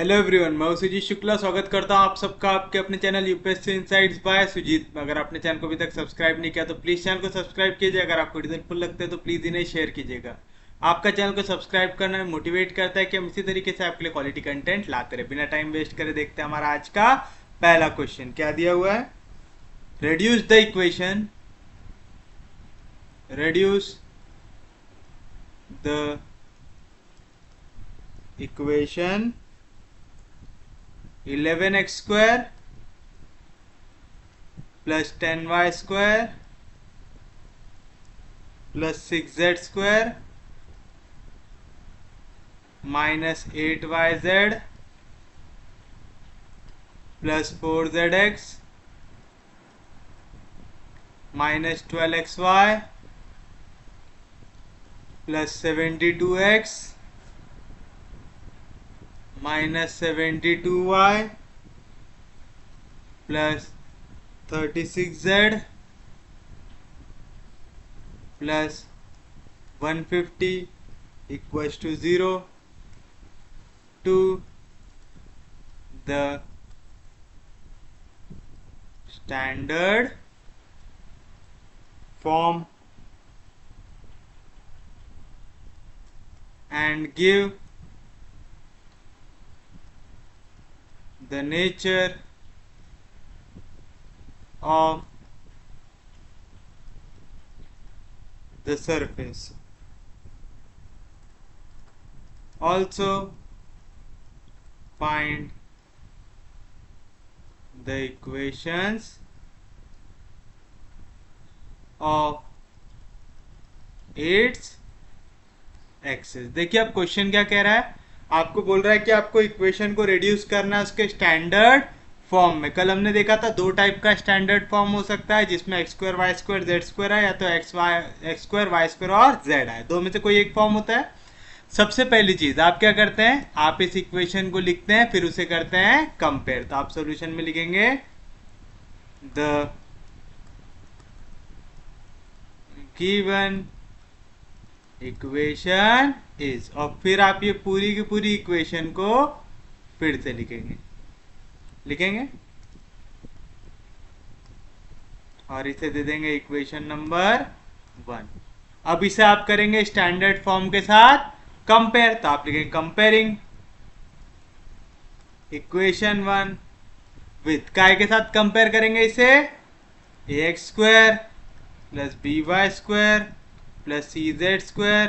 Hello everyone, मैं हूं सुजीत शुक्ला। स्वागत करता हूं आप सबका आपके अपने channel UPSC insights by Sujeet. अगर आपने चैनल को अभी तक सब्सक्राइब नहीं किया तो प्लीज़ चैनल को सब्सक्राइब कीजिए। अगर आपको हेल्पफुल लगता है तो प्लीज़ इन्हें शेयर कीजिएगा। आपका चैनल को सब्सक्राइब करना मोटिवेट करता है कि हम इसी तरीके से आपके लिए क्वालिटी कंटेंट लाते रहे। बिना टाइम वेस्ट करे देखते हैं हमारा आज का पहला क्वेश्चन क्या दिया हुआ है। Reduce the equation, reduce the equation 11x square plus 10y square plus 6z square minus 8yz plus 4zx minus 12xy plus 72x minus 72y plus 36z plus 150 equals to 0 to the standard form and give the nature of the surface. Also find the equations of its axes. देखिए अब question क्या कह रहा है, आपको बोल रहा है कि आपको इक्वेशन को रिड्यूस करना है उसके स्टैंडर्ड फॉर्म में। कल हमने देखा था दो टाइप का स्टैंडर्ड फॉर्म हो सकता है जिसमें x square y square z square है, या तो एक्स स्क्वायर वाई स्क्वायर और जेड है। दो में से कोई एक फॉर्म होता है। सबसे पहली चीज आप क्या करते हैं, आप इस इक्वेशन को लिखते हैं फिर उसे करते हैं कंपेयर। तो आप सोल्यूशन में लिखेंगे द गिवन इक्वेशन इज, और फिर आप ये पूरी की पूरी इक्वेशन को फिर से लिखेंगे और इसे दे देंगे इक्वेशन नंबर 1। अब इसे आप करेंगे स्टैंडर्ड फॉर्म के साथ कंपेयर। तो आप लिखेंगे कंपेयरिंग इक्वेशन 1 विथ काय के साथ कंपेयर करेंगे इसे, ax square plus by square plus cz square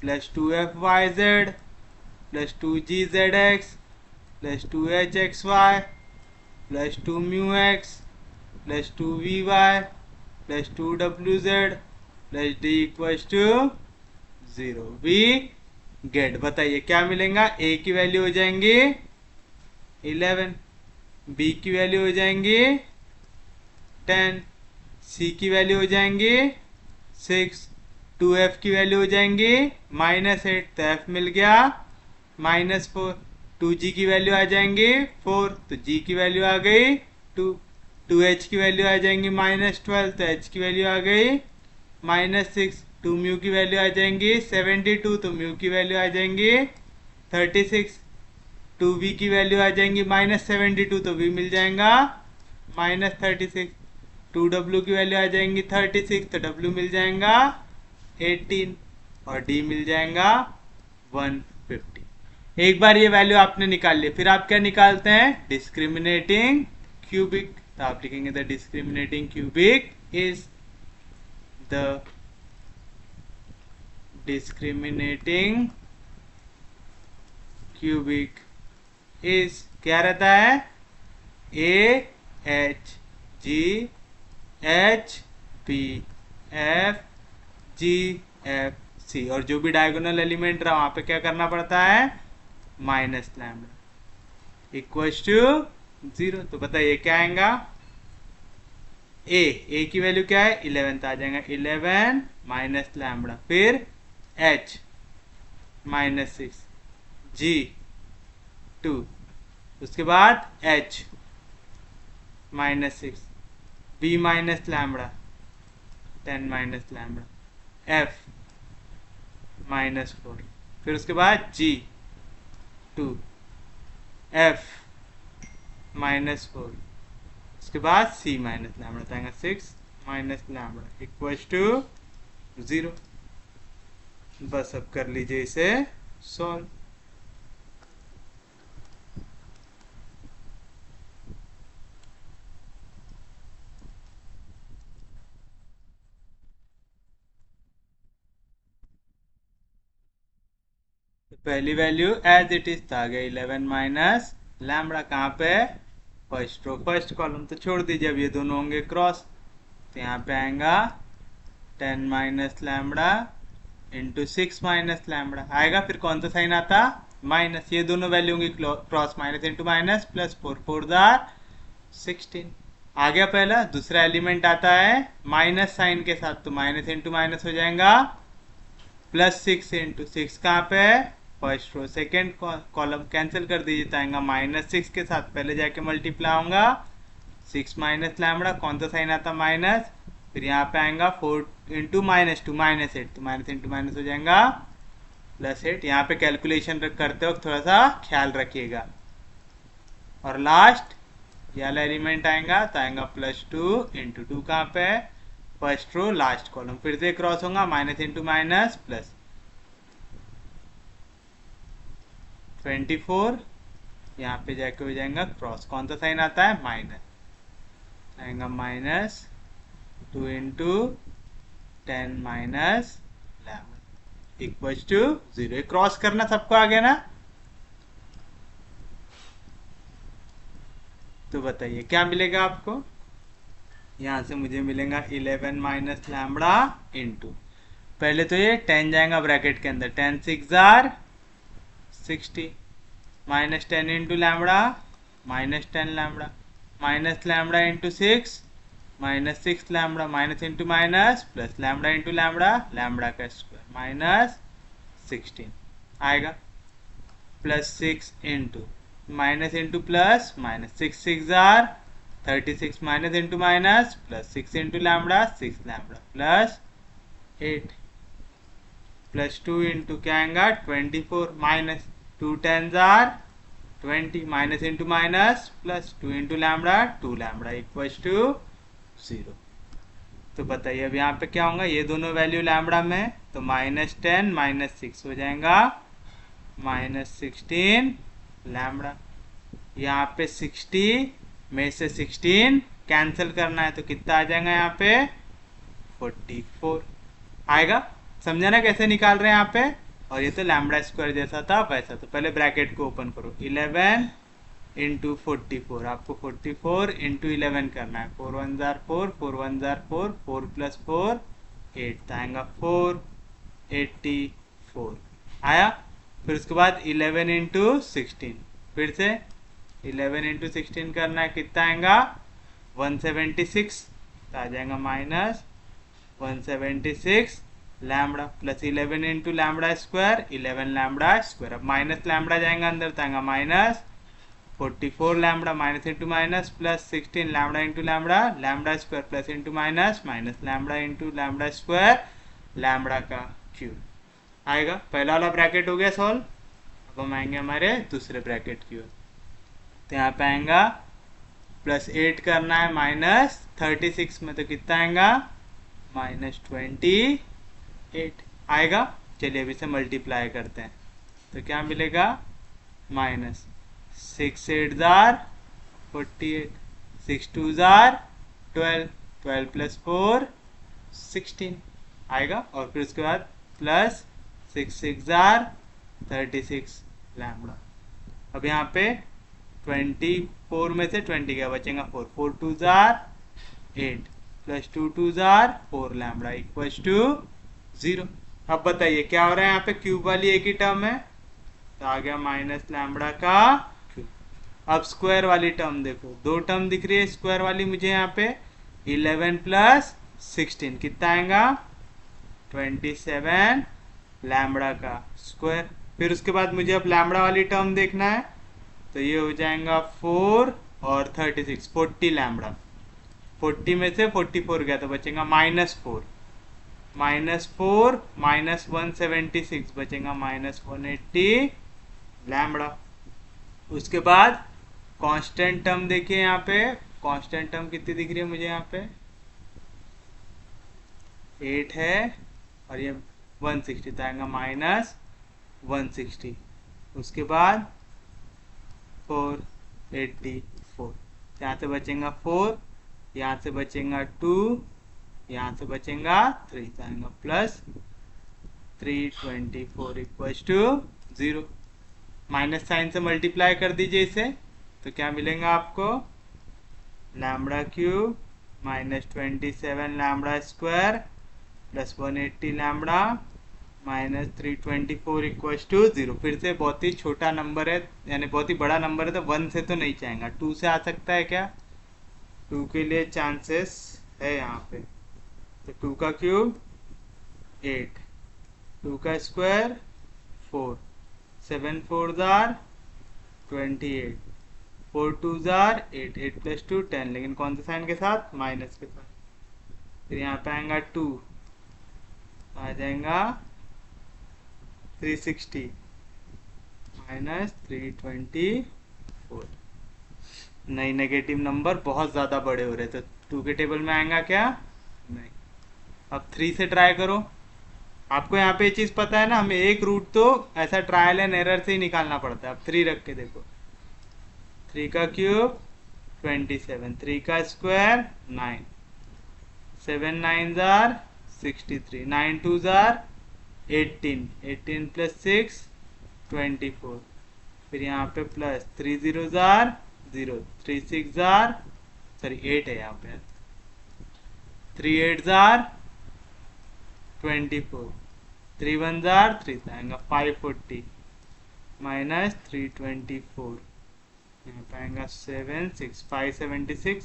plus 2fyz plus 2gzx plus 2hxy plus 2μx plus 2vy plus 2wz plus d equals to 0। We get, बताइए क्या मिलेगा। a की value हो जाएंगी 11, b की वैल्यू हो जाएंगी 10, c की वैल्यू हो जाएंगी 6, 2f की वैल्यू हो जाएंगी -8, तो f मिल गया -4, 2g की वैल्यू आ जाएंगी 4, तो g की वैल्यू आ गई 2, 2h की वैल्यू आ जाएंगी -12, तो h की वैल्यू आ गई -6, 2 म्यू की वैल्यू आ जाएंगी 72, तो म्यू की वैल्यू आ जाएंगी 36, 2v की वैल्यू आ जाएंगी -72, तो v मिल जाएगा -36, 2w की वैल्यू आ जाएंगी 36, तो w मिल जाएगा 18 और d मिल जाएगा 150। एक बार ये वैल्यू आपने निकाल ली, फिर आप क्या निकालते हैं, डिस्क्रिमिनेटिंग क्यूबिक। तो आप लिखेंगे the discriminating cubic is, the discriminating cubic is क्या रहता है, a h g h p f g f c, और जो भी डायगोनल एलिमेंट रहा वहां पे क्या करना पड़ता है, माइनस लैम्डा इक्वल्स टू 0। तो बताइए क्या आएगा, a की वैल्यू क्या है 11, तो आ जाएगा 11 माइनस लैम्डा, फिर h -6, g 2, उसके बाद h -6, b minus lambda 10 minus lambda, f -4, फिर उसके बाद g 2, एफ -4, उसके बाद सी माइनस लैम्बडा, तो आएगा 6 माइनस लैम्बडा इक्वल्स टू 0। बस अब कर लीजिए इसे सॉल्व। तो पहली वैल्यू एज इट इज था, आ गया 11 माइनस लैम्बडा, कहाँ पे फर्स्ट रो फर्स्ट कॉलम, तो छोड़ दीजिए, अब ये दोनों होंगे क्रॉस, तो यहाँ पे आएगा 10 minus lambda into 6 minus lambda आएगा, फिर कौन सा साइन आता माइनस, ये दोनों वैल्यू होंगी cross, minus into minus plus 4 4 जार 16 आ गया पहला। दूसरा एलिमेंट आता है माइनस साइन के साथ, तो माइनस इंटू माइनस हो जाएगा प्लस 6 इंटू 6, कहाँ पे first row second column, cancel कर दीजिए, तो आएगा -6 के साथ पहले जाके मल्टीप्लाई होगा 6 माइनस लैम्बडा, कौन सा साइन आता माइनस, फिर यहाँ पे आएगा 4 इंटू -2 -8, तो माइनस इंटू माइनस हो जाएगा +8। यहाँ पे कैलकुलेशन करते वक्त थोड़ा सा ख्याल रखिएगा। और लास्ट ये वाला एलिमेंट आएगा, तो आएगा +2 इंटू 2, कहाँ पे फर्स्ट रो लास्ट कॉलम, फिर से क्रॉस होगा माइनस इंटू माइनस प्लस 24, यहाँ पे जाके हो जाएगा क्रॉस, कौन सा साइन आता है माइनस, आएगा -2 into 10 minus lambda equals to 0। Cross करना सबको आ गया ना, तो बताइए क्या मिलेगा आपको, यहाँ से मुझे मिलेगा 11 माइनस लैम्बडा इंटू, पहले तो ये 10 जाएगा ब्रैकेट के अंदर, 10 6 jar 60 minus 10 into lambda -10 lambda minus lambda into 6 -6 lambda minus into minus plus lambda into lambda, lambda का स्क्वायर -16 आएगा, +6 into minus into plus -6 6 jar 36 minus into minus plus 6 into lambda 6 lambda plus 8 +2 into क्या आएगा 24 minus 2 10 jar 20 minus into minus plus 2 into lambda 2 lambda equals to 0। तो बताइए अब यहाँ पे क्या होगा, ये दोनों वैल्यू लैम्बडा में, तो -10 -6 हो जाएगा -16 लैम्बडा, यहाँ पे 60 में से 16 कैंसिल करना है, तो कितना आ जाएगा यहाँ पे 44 आएगा। समझा ना कैसे निकाल रहे हैं यहाँ पे, और ये तो लैम्बडा स्क्वायर जैसा था वैसा, तो पहले ब्रैकेट को ओपन करो, 11 इंटू 44, आपको 44 इंटू 11 करना है, 4 1 जार 4 4 1 जार 4 4 + 4 8, आएगा 484 आया। फिर उसके बाद 11 इंटू 16, फिर से 11 इंटू 16 करना है, कितना आएगा 176, तो आ जाएगा -176 lambda plus 11 into lambda square 11 lambda square, अब माइनस लैम्बडा जाएगा अंदर, तो आएगा -44 lambda minus into minus plus 16 lambda into lambda, lambda square plus into minus minus lambda into lambda square, lambda का क्यूब आएगा। पहला वाला ब्रैकेट हो गया सॉल्व। अब हम आएंगे हमारे दूसरे ब्रैकेट की ओर, तो यहाँ पे आएगा +8 करना है -36 में, तो कितना आएगा -28 आएगा। चलिए अभी से मल्टीप्लाई करते हैं, तो क्या मिलेगा -6 8 जार 48 6 2 जार 12 12 + 4 16 आएगा, और फिर उसके बाद प्लस 6 6 जार 36 लैम्बडा। अब यहाँ पे 24 में से 20 क्या बचेगा 4 4 2 जार 8 प्लस 2 2 जार 4 लैम्बडा इक्वल्स टू 0। अब बताइए क्या हो रहा है, यहाँ पे क्यूब वाली एक ही टर्म है, तो आ गया माइनस लैम्बडा का क्यूब। अब स्क्वायर वाली टर्म देखो, दो टर्म दिख रही है स्क्वायर वाली मुझे यहाँ पे, 11 + 16 कितना आएगा 27 लैम्बडा का स्क्वायर। फिर उसके बाद मुझे अब लैम्बडा वाली टर्म देखना है, तो ये हो जाएगा 4 और 36 40 लैम्बडा, 40 में से 44 गया तो बचेगा -4 -4 -176 बचेगा -180 लैम्बडा। उसके बाद कांस्टेंट टर्म देखिए यहाँ पे, कांस्टेंट टर्म कितनी दिख रही है मुझे यहाँ पे, 8 है, और ये 160 तो आएगा -160। उसके बाद 484, यहाँ से बचेगा 4, यहाँ से बचेगा 2, यहाँ से बचेगा 3, तो आएगा +324 इक्वल्स टू 0। माइनस साइन से मल्टीप्लाई कर दीजिए इसे, तो क्या मिलेगा आपको, lambda cube -27 lambda square plus 180 lambda -324 equals to 0। फिर से बहुत ही छोटा नंबर है, यानी बहुत ही बड़ा नंबर है, तो 1 से तो नहीं चाहेगा, 2 से आ सकता है क्या, 2 के लिए चांसेस है यहाँ पे। तो 2 का क्यूब 8, 2 का स्क्वायर 4, 7 4 जार 28, 4 2 जार 8, 8 + 2 10, लेकिन कौन से साइन के साथ, माइनस के साथ। फिर यहाँ पे आएगा 2, आ जाएगा 360 -324। नहीं, नेगेटिव नंबर बहुत ज़्यादा बड़े हो रहे, तो 2 के टेबल में आएगा क्या, नहीं। अब 3 से ट्राई करो, आपको यहाँ पे ये चीज़ पता है ना, हमें एक रूट तो ऐसा ट्रायल एंड एरर से ही निकालना पड़ता है। अब 3 रख के देखो, 3 का क्यूब 27, 3 का स्क्वायर 9, 7 9 जार 63, 9 2 जार 18, 18 + 6 24, फिर यहाँ पे प्लस 3 0 जार 0, 3 6 जार, सॉरी 8 है यहाँ पे, 3 8 जार 24, 3 1 जार 3 आएगा 540 -324, यहाँ पे आएगा 7 6 576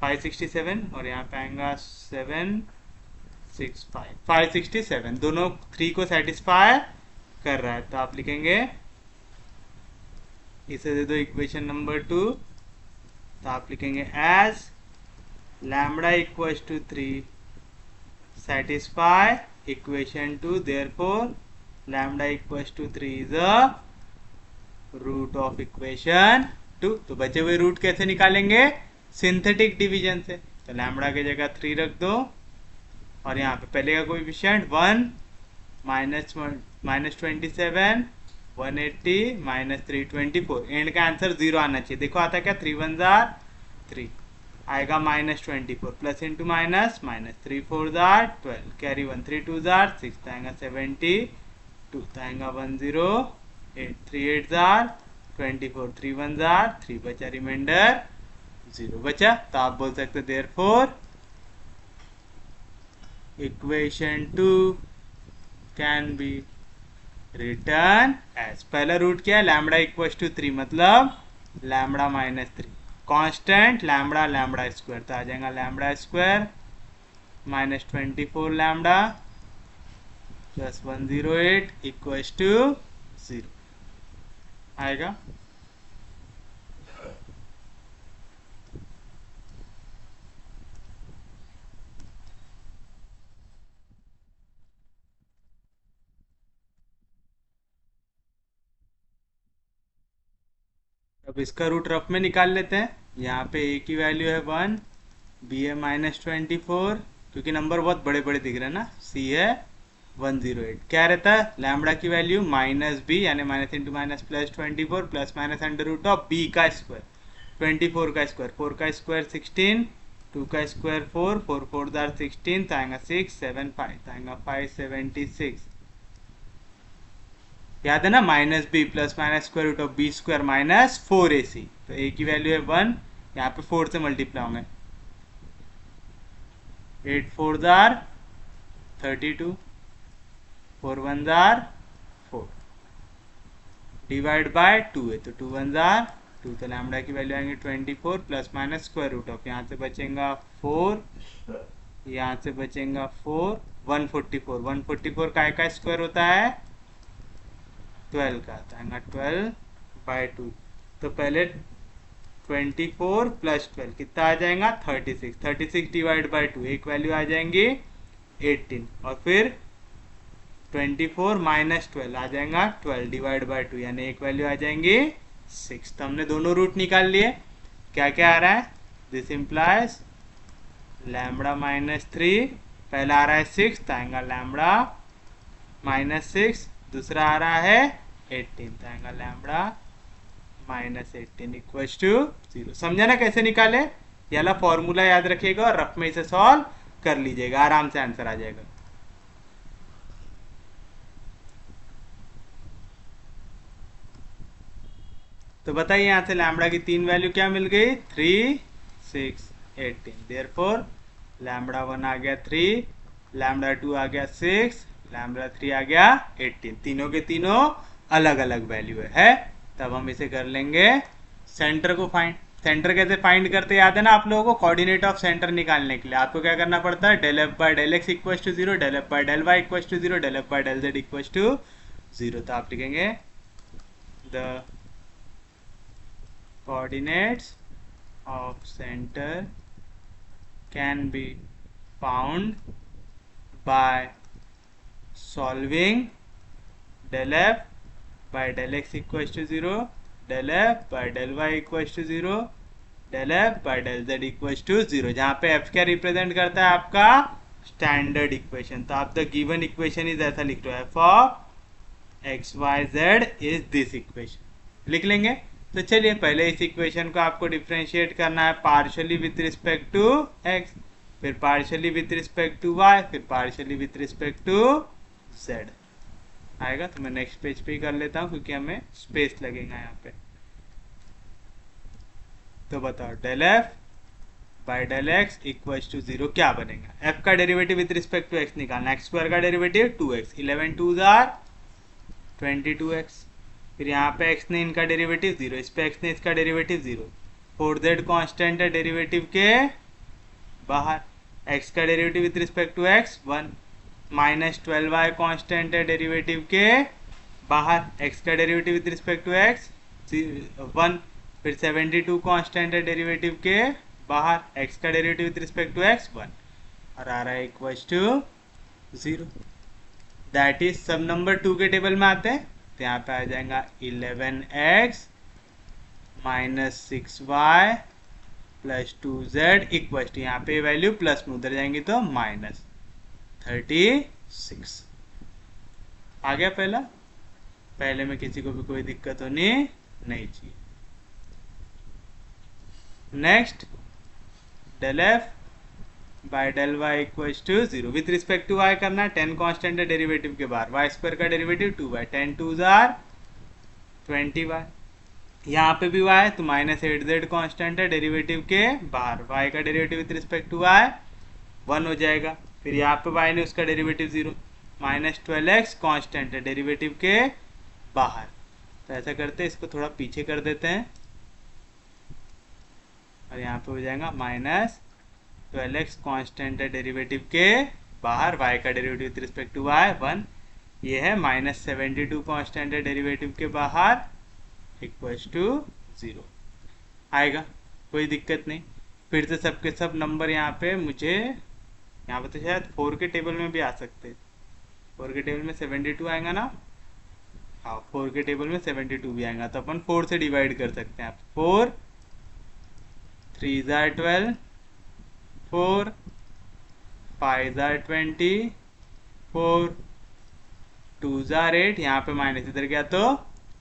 567, और यहाँ पे आएगा 765 567, दोनों 3 को सेटिस्फाई कर रहा है, तो आप लिखेंगे, इसे दे दो इक्वेशन नंबर 2, तो आप लिखेंगे as lambda equals to 3 satisfy equation 2, therefore lambda equals to 3 is a root of equation 2। तो बचे हुए रूट कैसे निकालेंगे, सिंथेटिक डिवीजन से, तो लैम्बडा की जगह 3 रख दो, और यहाँ पे पहले का कोएफिशिएंट 1 -27 180 -324, एंड का आंसर 0 आना चाहिए। देखो आता क्या, 3 1 जार 3 आएगा -24, प्लस इंटू माइनस माइनस, 3 4 जार 12, कैरी 1, 3 2 जार 6, आएगा 72, आएगा 108, 3 8 जार 24, 3 1 जार 3, बचा रिमाइंडर 0 बचा। तो आप बोल सकते therefore equation 2 can be written as, पहला रूट क्या है, लैम्बडा इक्वल्स टू 3, मतलब lambda -3, constant lambda lambda square, तो आ जाएगा lambda square -24 lambda plus 108 equals to 0 आएगा। अब इसका रूट रफ में निकाल लेते हैं। यहाँ पे a की वैल्यू है 1, b है -24, क्योंकि नंबर बहुत बड़े बड़े दिख रहे हैं ना, c है 108, क्या रहता है, लैम्बडा की वैल्यू -b, यानी minus into minus plus 24 plus minus √b का स्क्वायर, 24 का स्क्वायर, 4 का स्क्वायर 16, 2 का स्क्वायर 4, 4 4 * 16, तो आएगा 675, तो आएगा 576। याद है ना, -b plus minus √b² minus 4ac, तो a की वैल्यू है 1, यहाँ पे 4 से मल्टीप्लाई होंगे, 8 4 जार 32, 4 1 जार 4, डिवाइड बाय 2 है, तो 2 1 जार 2, तो लैम्बडा की वैल्यू आएंगे 24 प्लस माइनस √, यहाँ से बचेगा 4, यहाँ से बचेगा 4, 144, 144 का स्क्वायर होता है 12 का, तो आएगा 12/2, तो पहले 24 प्लस 12 कितना आ जाएगा, 36, 36 डिवाइड बाय 2, एक वैल्यू आ जाएंगी 18, और फिर 24 माइनस 12 आ जाएगा 12 डिवाइड बाई 2, यानी एक वैल्यू आ जाएंगी 6। तो हमने दोनों रूट निकाल लिए। क्या क्या आ रहा है? दिस इम्प्लाइज लैम्बडा माइनस 3, पहला आ रहा है 6 तो आएगा लैम्बडा माइनस 6, दूसरा आ रहा है 18 तो आएगा लैम्बडा माइनस 18 इक्वल टू 0। समझा ना कैसे निकाले? ये वाला फॉर्मूला याद रखिएगा और रफ में इसे सॉल्व कर लीजिएगा, आराम से आंसर आ जाएगा। तो बताइए यहाँ से लैम्बडा की तीन वैल्यू क्या मिल गई? 3, 6, 18। देयरफॉर लैम्बडा 1 आ गया 3, लैम्बडा 2 आ गया 6, लैम्बडा 3 आ गया 18। तीनों के तीनों अलग अलग वैल्यू है। तब हम इसे कर लेंगे सेंटर को फाइंड। सेंटर कैसे फाइंड करते याद है ना आप लोगों को? कोऑर्डिनेट ऑफ सेंटर निकालने के लिए आपको क्या करना पड़ता है? Del f by del x equal to 0, del f by del y equal to 0, del f by del z equal to 0। तो आप लिखेंगे the coordinates of center can be found by solving del f by del x equals to 0, del f by del y equals to 0, del f by del z equals to 0, जहाँ पे f क्या represent करता है? आपका standard equation. तो आप the given equation is ऐसा लिख लो, f of x y z is this equation लिख लेंगे। तो चलिए पहले इस इक्वेशन को आपको डिफ्रेंशिएट करना है partially with respect to x, फिर partially with respect to y, फिर partially with respect to z आएगा। तो मैं नेक्स्ट पेज पे ही कर लेता हूँ क्योंकि हमें स्पेस लगेगा यहाँ पे। तो बताओ del f by del x equal to 0 क्या बनेगा? f का derivative with respect to x निकालना, x स्क्वायर का derivative 2x, 11 2s are 22x, फिर यहाँ पे x ने इनका डेरिवेटिव 0, इस पे x ने इसका डेरिवेटिव 0, 4z कांस्टेंट है डेरिवेटिव के बाहर, x का derivative with respect to x 1, minus 12y constant है डेरिवेटिव के बाहर, x का derivative with respect to x 1, फिर 72 कांस्टेंट है डेरिवेटिव के बाहर, x का derivative with respect to x 1, और आ रहा है इक्वल टू 0। दैट इज सब नंबर 2 के टेबल में आते हैं। तो यहाँ पे आ जाएगा 11x minus 6y plus 2z equal to, यहाँ पे वैल्यू प्लस में उधर जाएंगी तो माइनस 36 आ गया। पहले में किसी को भी कोई दिक्कत होनी नहीं चाहिए। Next del f by del y equal to 0 with respect to y करना है, 10 कांस्टेंट है डेरिवेटिव के बाहर, वाई स्क्वायर का derivative 2y, 10 2s are 20y, यहाँ पे भी y है तो माइनस 8z कांस्टेंट है डेरिवेटिव के बाहर, y का derivative with respect to y 1 हो जाएगा, फिर यहाँ पे y ने उसका डेरिवेटिव 0, माइनस 12x कांस्टेंट है डेरिवेटिव के बाहर। तो ऐसा करते हैं, इसको थोड़ा पीछे कर देते हैं और यहाँ पे हो जाएगा माइनस 12x कांस्टेंट है डेरिवेटिव के बाहर, y का derivative with respect to y 1, ये है माइनस 72 कांस्टेंट है डेरिवेटिव के बाहर इक्वल्स टू 0 आएगा, कोई दिक्कत नहीं। फिर से सबके सब नंबर यहाँ पे मुझे यहाँ पे तो शायद 4 के टेबल में भी आ सकते, 4 के टेबल में 72 आएगा ना? हाँ 4 के टेबल में 72 भी आएगा, तो अपन 4 से डिवाइड कर सकते हैं। 4 3s are 12, 4 5s are 20, 4 2s are 8, यहाँ पे माइनस इधर गया तो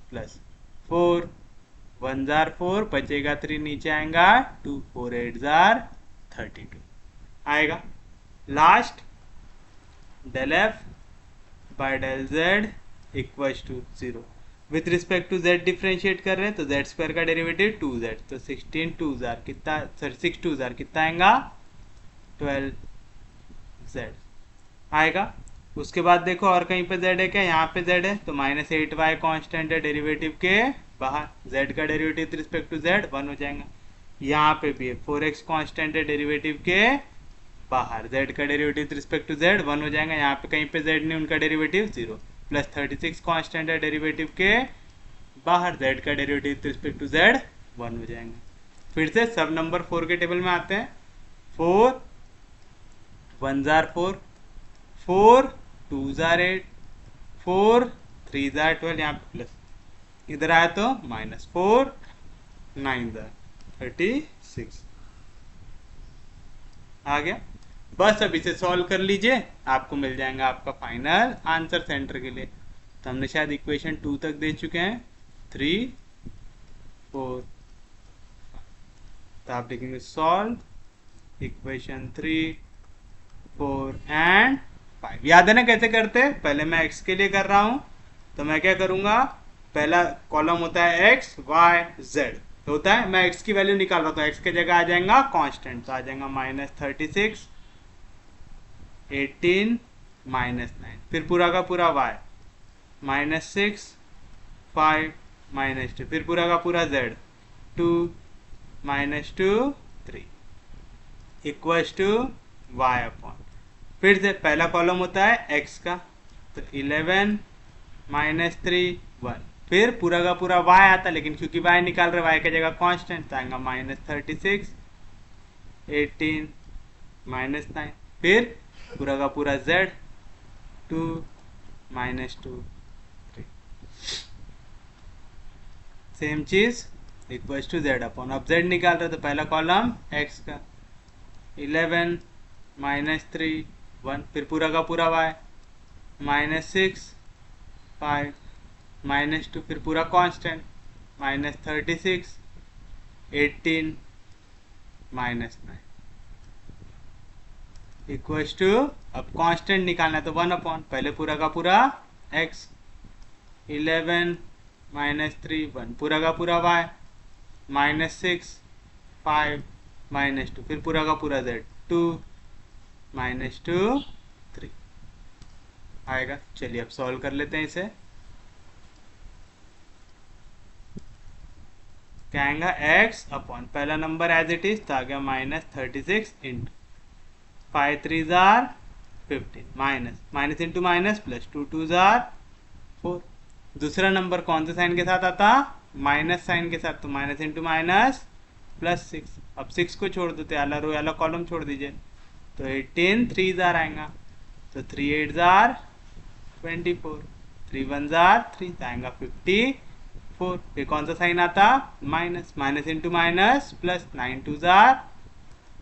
प्लस, 4 1s are 4, बचेगा 3 नीचे आएगा 2, 4 8s are 32 आएगा। Last del f by del z equals to 0, with respect to z differentiate कर रहे हैं तो z स्क्वायर का डेरिवेटिव 2z, तो 16 2s are कितना, सॉरी 6 2s are कितना आएगा 12z आएगा। उसके बाद देखो और कहीं पे z है क्या? यहाँ पे z है तो माइनस 8y कांस्टेंट है डेरिवेटिव के बाहर, z का derivative with respect to z 1 हो जाएगा। यहाँ पे भी है 4x कांस्टेंट है डेरिवेटिव के बाहर, z का derivative with respect to z 1 हो जाएगा। यहाँ पे कहीं पे z नहीं, उनका डेरिवेटिव 0, प्लस 36 कांस्टेंट है डेरिवेटिव के बाहर, z का derivative with respect to z 1 हो जाएगा। फिर से सब नंबर 4 के टेबल में आते हैं। 4 1s are 4, 4 2s are 8, 4 3 jar 12, यहाँ पे प्लस, इधर आया तो -4 9 जार 36 आ गया। बस अब इसे सॉल्व कर लीजिए, आपको मिल जाएगा आपका फाइनल आंसर सेंटर के लिए। तो हमने शायद इक्वेशन 2 तक दे चुके हैं, 3 4 तो आप लिखेंगे सॉल्व इक्वेशन 3 4 एंड 5। याद है ना कैसे करते हैं? पहले मैं x के लिए कर रहा हूं, तो मैं क्या करूंगा, पहला कॉलम होता है x y z होता है, मैं x की वैल्यू निकाल रहा हूं, तो x की जगह आ जाएगा कांस्टेंट, तो आ जाएगा -36 18 -9, फिर पूरा का पूरा y -6 5 -2, फिर पूरा का पूरा z 2 -2 3 equals to y upon, फिर से पहला कॉलम होता है x का, तो 11 -3 1, फिर पूरा का पूरा y आता, लेकिन क्योंकि y निकाल रहे y की जगह कांस्टेंट, तो आएगा -36 18 -9, फिर पूरा का पूरा z 2 -2 3, सेम चीज इक्वल्स टू z अपॉन, अब z निकाल रहे तो पहला कॉलम x का 11 -3 1, फिर पूरा का पूरा y -6 5 -2, फिर पूरा कांस्टेंट -36 18 -9 इक्वल्स टू, अब कांस्टेंट निकालना है तो 1 अपॉन, पहले पूरा का पूरा x 11 -3 1, पूरा का पूरा y -6 5 -2, फिर पूरा का पूरा z 2 -2 3 आएगा। चलिए अब सॉल्व कर लेते हैं इसे। क्या आएगा, x अपॉन पहला नंबर एज इट इज, तो आ गया -36 इंटू 5 3 जार 15 माइनस इंटू माइनस प्लस 2 2 जार 4। दूसरा नंबर कौन से साइन के साथ आता, माइनस साइन के साथ, तो माइनस इंटू माइनस प्लस 6। अब 6 को छोड़ देते, आला रो आला कॉलम छोड़ दीजिए, तो 18 3 जार आएगा, तो 3 8 जार 24 3 1 जार 3, आएगा 54। फिर कौन सा साइन आता, minus, minus into minus plus 9 2 jar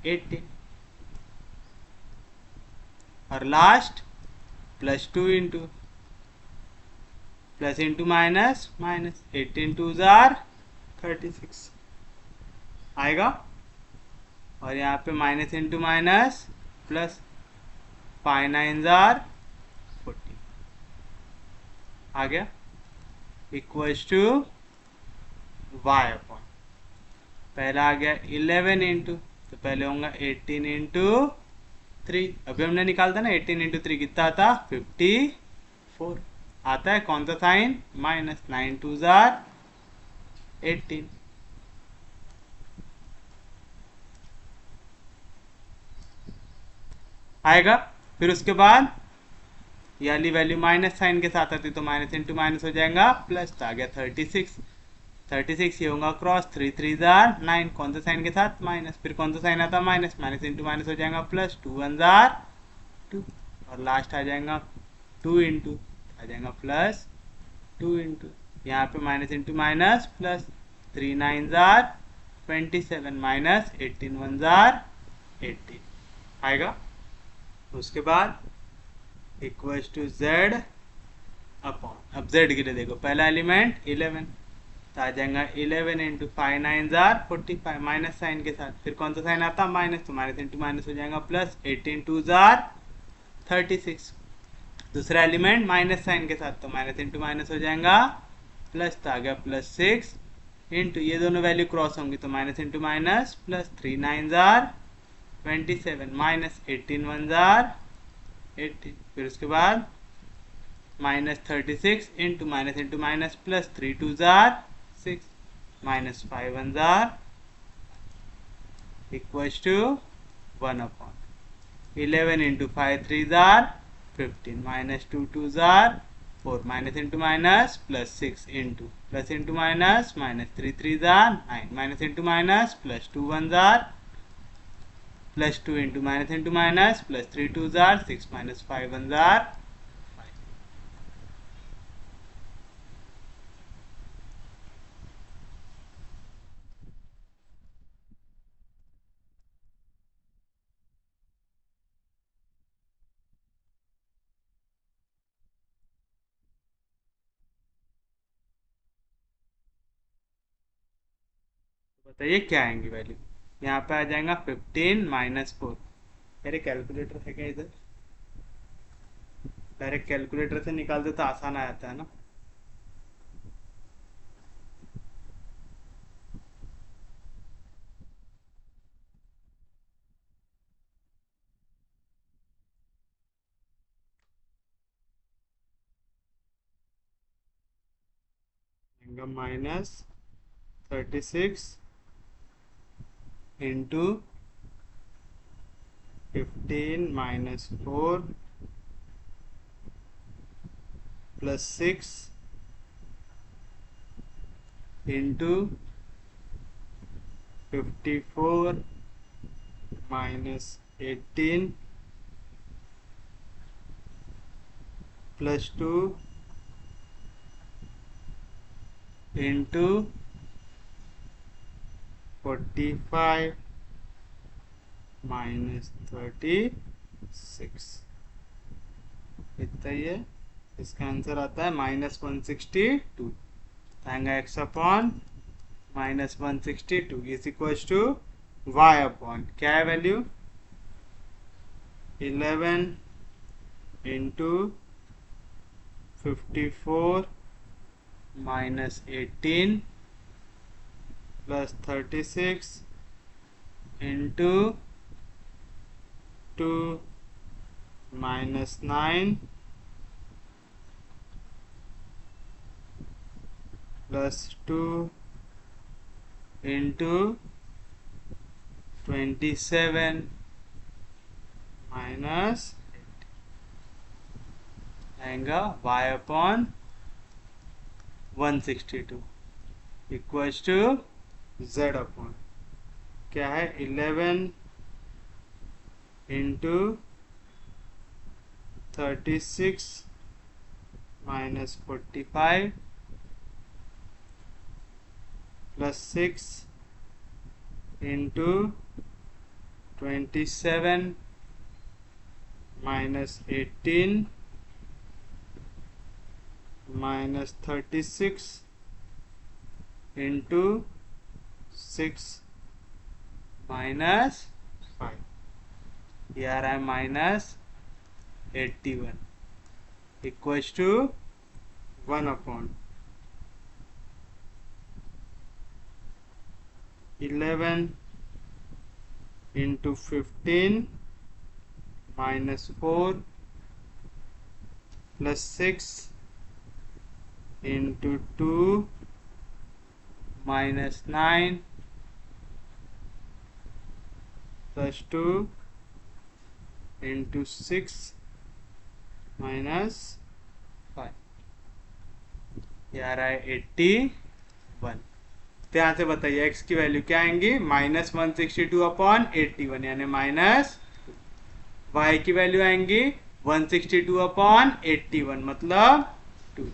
18, और last +2 into plus into minus minus 18 2 jar 36 आएगा, और यहाँ पे minus into minus plus 5 9 jar 40 आ गया, इक्वल्स टू y अपॉन, पहला आ गया 11 इंटू, तो पहले होगा 18 इंटू 3, अभी हमने निकालता ना 18 इंटू 3 कितना आता, 54 आता है, कौन सा साइन, माइनस 9 2 जार 18 आएगा। फिर उसके बाद ये वाली वैल्यू माइनस साइन के साथ आती, तो माइनस इंटू माइनस हो जाएगा प्लस, तो आ गया 36 ये होगा क्रॉस, 3 3 जार 9, कौन सा साइन के साथ, माइनस, फिर कौन सा साइन आता, माइनस, माइनस इंटू माइनस हो जाएगा प्लस, 2 1 जार 2, और लास्ट आ जाएगा 2 इंटू, आ जाएगा प्लस 2 इंटू, यहाँ पे माइनस इंटू माइनस प्लस, 3 9 जार 27 माइनस 18 1 जार 18 आएगा। उसके बाद इक्वल्स टू z अपॉन, अब z के लिए देखो, पहला एलिमेंट 11, तो आ जाएगा 11 इंटू 5 9 जार 45 माइनस साइन के साथ, फिर कौन सा साइन आता, माइनस, तो माइनस इंटू माइनस हो जाएगा प्लस, 18 2 जार 36। दूसरा एलिमेंट माइनस साइन के साथ, तो माइनस इंटू माइनस हो जाएगा प्लस, तो आ गया प्लस 6 इंटू, ये दोनों वैल्यू क्रॉस होंगी, तो माइनस इंटू माइनस प्लस, 3 9 जार 27 माइनस 18 1 जार 18, फिर उसके बाद माइनस 36 इंटू माइनस प्लस, 3 2 जार 6 माइनस 5 1 जार इक्वल्स टू 1 अपॉन 11 इंटू 5 3 जार 15 माइनस 2 2 जार 4 minus into minus plus 6 into plus into minus minus 3 3 जार 9 माइनस इंटू माइनस प्लस 2 1 जार प्लस 2 इंटू माइनस प्लस 3 2 जार 6 माइनस 5 1 जार 5 बताइए क्या आएंगी वैल्यू। यहाँ पे आ जाएगा 15 - 4। मेरे कैलकुलेटर है क्या इधर? डायरेक्ट कैलकुलेटर से निकाल दे तो आसान आ जाता है ना। -36 इंटू 15 - 4 +6 इंटू 54 - 18 +2 इंटू 45 - 36। इतना ही है। इसका आंसर आता है -162। आएगा x upon -162 is equal to y upon क्या है value? 11 into 54 - 18 +36 into 2 -9 +2 into 27 minus आएगा y upon 162 equals to z upon क्या है? 11 इंटू 36 -45 +6 इंटू 27 -18 -36 इंटू 6 -5। ये आ रहा है -81 equals to 1 upon 11 into 15 -4 +6 into 2 -9 +2 into 6 -5। ये आ रहा है 81। तो यहाँ से बताइए x की वैल्यू क्या आएंगी? -162 अपॉन 81 यानी माइनस। y की वैल्यू आएंगी 162 अपॉन 81 मतलब 2।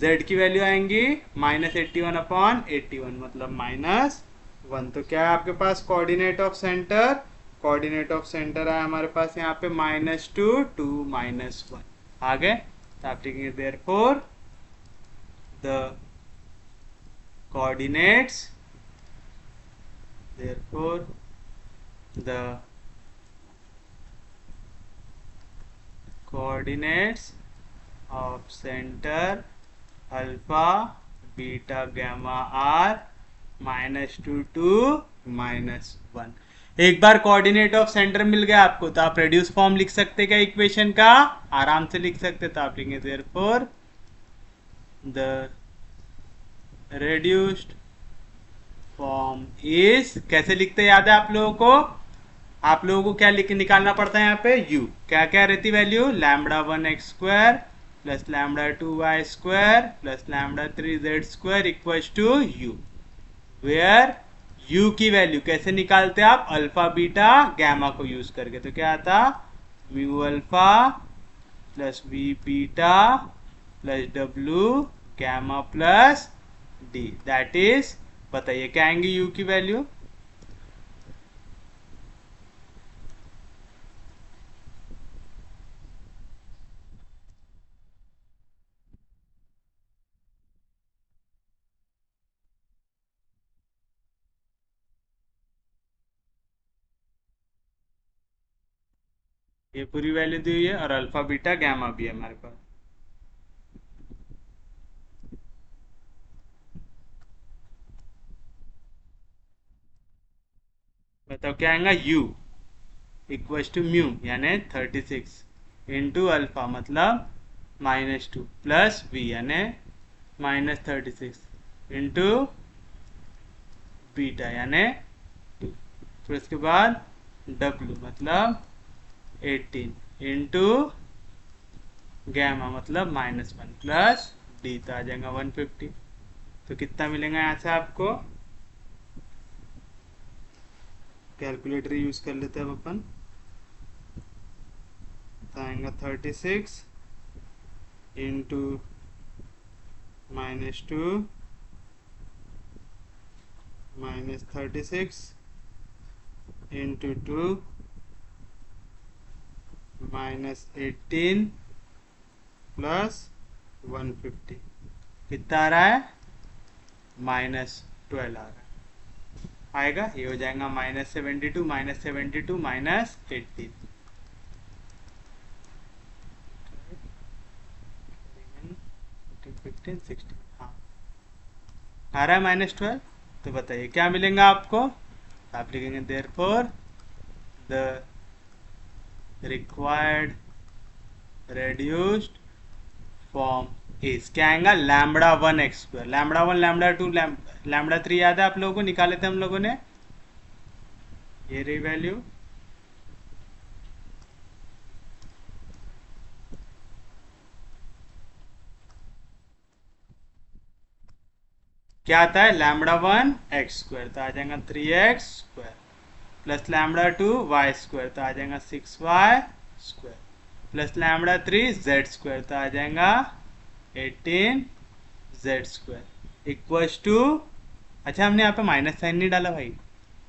z की वैल्यू आएंगी -81 अपॉन 81 मतलब -1। तो क्या है आपके पास coordinate of centre? Coordinate of centre है हमारे पास यहाँ पे -2 2 -1। आगे तो आप लिखेंगे therefore the coordinates therefore the coordinates of center alpha beta gamma are -2 to -1। एक बार कोऑर्डिनेट ऑफ सेंटर मिल गया आपको तो आप रेड्यूस फॉर्म लिख सकते क्या इक्वेशन का? आराम से लिख सकते। तो आप लिखेंगे therefore the reduced form is कैसे लिखते याद है आप लोगों को? आप लोगों को क्या लिख निकालना पड़ता है यहाँ पे? u क्या क्या रहती value? λ1x² plus λ2y² plus λ3z² equals to u। Where u की वैल्यू कैसे निकालते आप? अल्फा बीटा गैमा को यूज करके। तो क्या आता? Mu alpha plus v beta plus डब्ल्यू gamma plus d that is. बताइए क्या आएंगी u की वैल्यू? ये पूरी वैल्यू दी हुई है और अल्फा बीटा गैमा भी है हमारे पास। बताओ क्या आएगा, u इक्वल टू म्यू यानी 36 इंटू अल्फा मतलब -2 प्लस v यानी -36 इंटू बीटा यानी 2। फिर उसके बाद w मतलब 18 इंटू गैमा मतलब -1 प्लस डी, तो आ जाएगा 150। तो कितना मिलेगा यहाँ से आपको, कैलकुलेटर यूज कर लेते हैं अब अपन। तो आएगा 36 इंटू -2 -36 इंटू 2 -18 प्लस 150 कितना आ रहा है, -12 आ रहा है। आएगा ये हो जाएगा -72 -72 -18 15 16। हाँ आ रहा है -12। तो बताइए क्या मिलेगा आपको, आप लिखेंगे therefore the required reduced form is, क्या आएगा, λ1x², λ1 λ2 λ3 याद है आप लोगों को, निकाले थे हम लोगों ने, ये रही वैल्यू। क्या आता है, λ1x² तो आ जाएगा 3x² प्लस λ2y² तो आ जाएगा 6y² प्लस λ3z² तो आ जाएगा 18z² इक्वल्स टू, अच्छा हमने यहाँ पे माइनस साइन नहीं डाला भाई,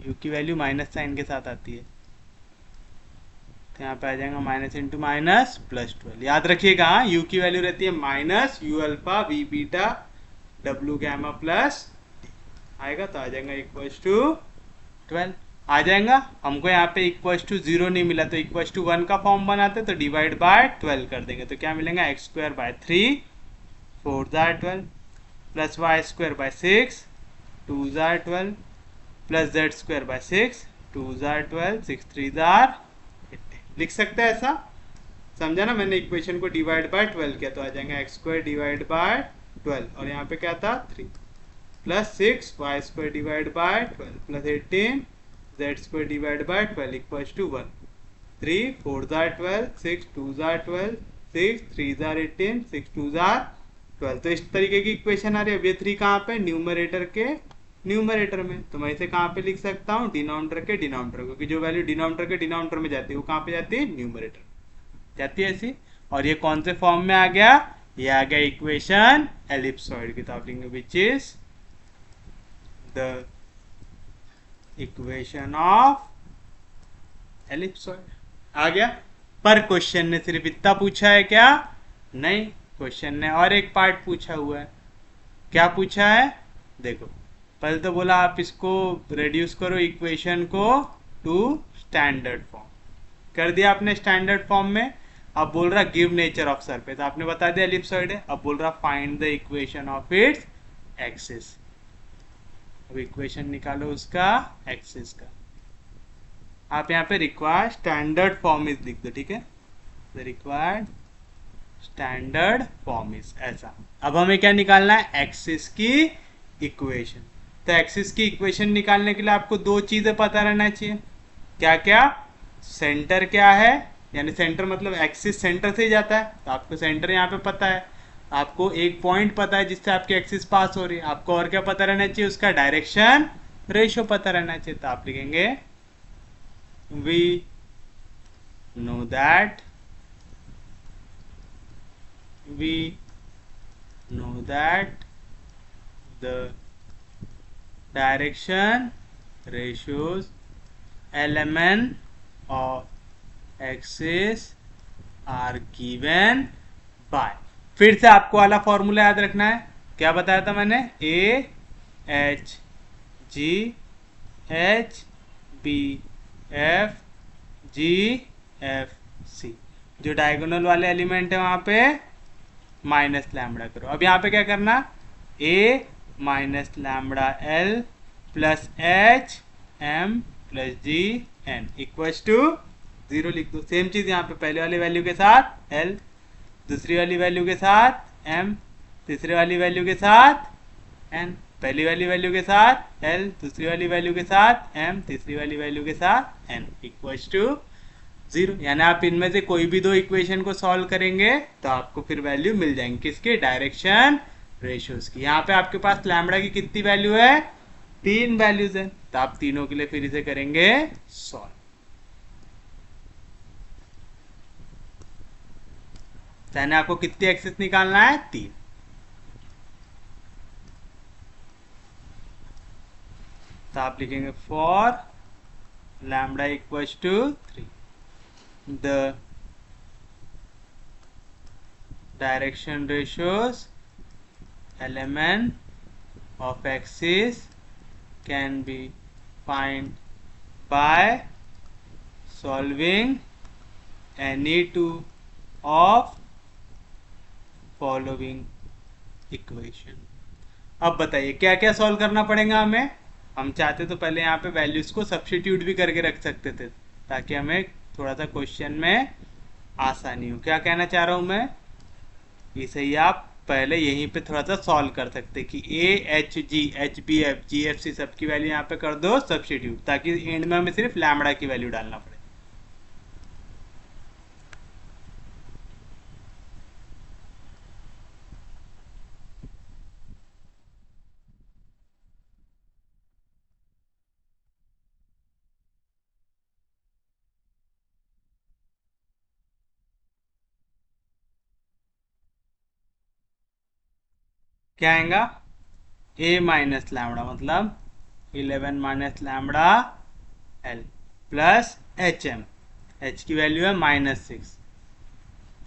u की वैल्यू माइनस साइन के साथ आती है, तो यहाँ पे आ जाएगा माइनस इंटू माइनस प्लस 12। याद रखिएगा u की वैल्यू रहती है minus u alpha v beta w gamma plus आएगा, तो आ जाएगा इक्वल्स टू 12 आ जाएगा। हमको यहाँ पे इक्वल्स टू 0 नहीं मिला तो इक्वल्स टू 1 का फॉर्म बनाते तो डिवाइड बाय 12 कर देंगे, तो क्या मिलेगा, x² बाय 3 4 जार 12 प्लस y² बाय 6 2 जार 12 प्लस z² बाय 6 2 जार 12 6 3 जार 18। लिख सकते हैं ऐसा, समझा ना, मैंने इक्वेशन को डिवाइड बाय 12 किया तो आ जाएगा x² डिवाइड बाय 12 और यहाँ पे क्या था 3 plus 6 y² divide by 12 plus 18 z² divide by 12 equals to 1 3 4 जार 12 6 2 जार 12 6 3 जार 18 6 2 जार 12। तो इस तरीके की इक्वेशन आ रही है। अब ये 3 कहाँ पे, न्यूमरेटर के न्यूमरेटर में, तो मैं इसे कहाँ पे लिख सकता हूँ, डिनोमिनेटर के डिनोमिनेटर, क्योंकि जो वैल्यू डिनोमिनेटर के डिनोमिनेटर में जाती है वो कहाँ पे जाती है, न्यूमरेटर जाती है ऐसी। और ये कौन से फॉर्म में आ गया, ये आ गया इक्वेशन एलिप्सॉइड की, तो आप लिखेंगे which is the equation of ellipsoid. आ गया। पर क्वेश्चन ने सिर्फ इतना पूछा है क्या, नहीं, क्वेश्चन ने और एक पार्ट पूछा हुआ है। क्या पूछा है, देखो, पहले तो बोला आप इसको रेड्यूस करो इक्वेशन को टू स्टैंडर्ड फॉर्म, कर दिया आपने स्टैंडर्ड फॉर्म में। अब बोल रहा गिव नेचर ऑफ सरफेस, आपने बता दिया एलिप्सॉइड है। अब बोल रहा find the equation of its axis, अब इक्वेशन निकालो उसका एक्सिस का। आप यहाँ पे रिक्वायर्ड स्टैंडर्ड फॉर्म इज लिख दो, ठीक है, the required standard form is ऐसा। अब हमें क्या निकालना है, एक्सिस की इक्वेशन। तो एक्सिस की इक्वेशन निकालने के लिए आपको दो चीजें पता रहना चाहिए, क्या क्या, सेंटर क्या है, यानी सेंटर मतलब एक्सिस सेंटर से ही जाता है, तो आपको सेंटर यहाँ पे पता है, आपको एक पॉइंट पता है जिससे आपकी एक्सिस पास हो रही है, आपको और क्या पता रहना चाहिए, उसका डायरेक्शन रेशियो पता रहना चाहिए। तो आप लिखेंगे we know that the direction ratios lmn of axis are given by, फिर से आपको वाला फॉर्मूला याद रखना है, क्या बताया था मैंने, a h g h b f g f c. जो डायगोनल वाले एलिमेंट है वहां पे माइनस लैम्बडा करो। अब यहाँ पे क्या करना, a minus lambda l plus h m plus g n equals to 0 लिख दो। सेम चीज यहाँ पे पहले वाली वैल्यू के साथ एल, दूसरी वाली वैल्यू के साथ एम, तीसरी वाली वैल्यू के साथ एन, पहली वाली वैल्यू के साथ एल, दूसरी वाली वैल्यू के साथ एम, तीसरी वाली वैल्यू के साथ एन इक्वल्स टू 0। यानी आप इनमें से कोई भी दो इक्वेशन को सॉल्व करेंगे तो आपको फिर वैल्यू मिल जाएंगी किसके, डायरेक्शन रेशियोज की। यहाँ पे आपके पास लैम्बडा की कितनी वैल्यू है, 3 वैल्यूज है, तो आप तीनों के लिए फिर इसे करेंगे सॉल्व। यानी आपको कितनी एक्सेस निकालना है, 3। तो आप लिखेंगे for lambda equals to 3 the direction ratios element of axis can be find by solving any two of following equation। अब बताइए क्या क्या सॉल्व करना पड़ेगा हमें। हम चाहते तो पहले यहाँ पे वैल्यूज को सब्स्टिट्यूट भी करके रख सकते थे ताकि हमें थोड़ा सा क्वेश्चन में आसानी हो। क्या कहना चाह रहा हूं मैं, इसे ही आप पहले यहीं पे थोड़ा सा सॉल्व कर सकते कि a h g h b f g f c सबकी वैल्यू यहाँ पे कर दो सब्स्टिट्यूट, ताकि एंड में हमें सिर्फ लैम्बडा की वैल्यू डालना पड़े। क्या आएगा, ए माइनस लैम्बडा मतलब 11 minus lambda l plus h m, h की वैल्यू है -6,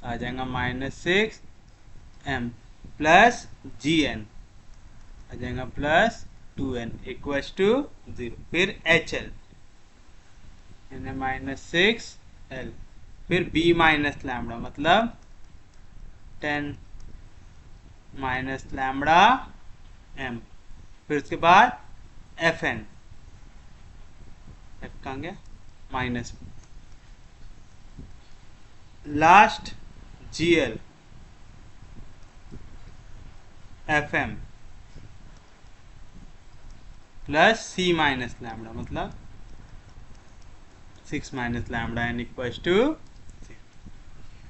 आ जाएगा -6 एम प्लस जी एन आ जाएगा +2n इक्वल्स टू 0। फिर एच एल -6 एल, फिर बी माइनस लैम्बडा मतलब 10 माइनस लैम्बडा एम, फिर उसके बाद एफ एन, एफ कहाँ गया, minus, last g l f m plus c minus lambda मतलब 6 minus lambda n equals to.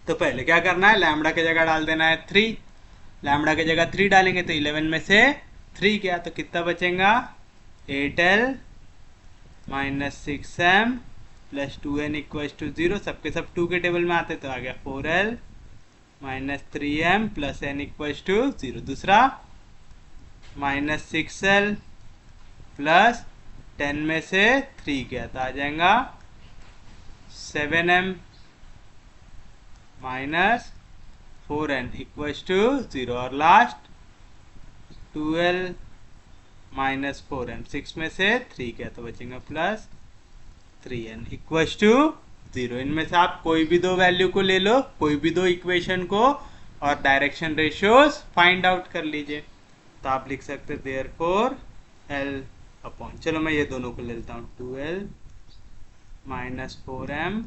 तो पहले क्या करना है, लैम्बडा की जगह डाल देना है 3, लैम्बडा की जगह 3 डालेंगे तो 11 में से 3 गया तो कितना बचेगा, 8l -6m plus 2n equals to 0। सबके सब 2 के टेबल में आते तो आ गया 4l -3m plus n equals to 0। दूसरा -6l प्लस 10 में से 3 गया तो आ जाएगा 7m minus 4n equals to 0। और लास्ट 12 माइनस 4n, 6 में से 3 गया तो बचेगा +3n इक्वल्स टू 0। इनमें से आप कोई भी दो वैल्यू को ले लो, कोई भी दो इक्वेशन को, और डायरेक्शन रेशियोज फाइंड आउट कर लीजिए। तो आप लिख सकते देयरफॉर l अपॉन, चलो मैं ये दोनों को ले लेता हूँ, 2l minus 4m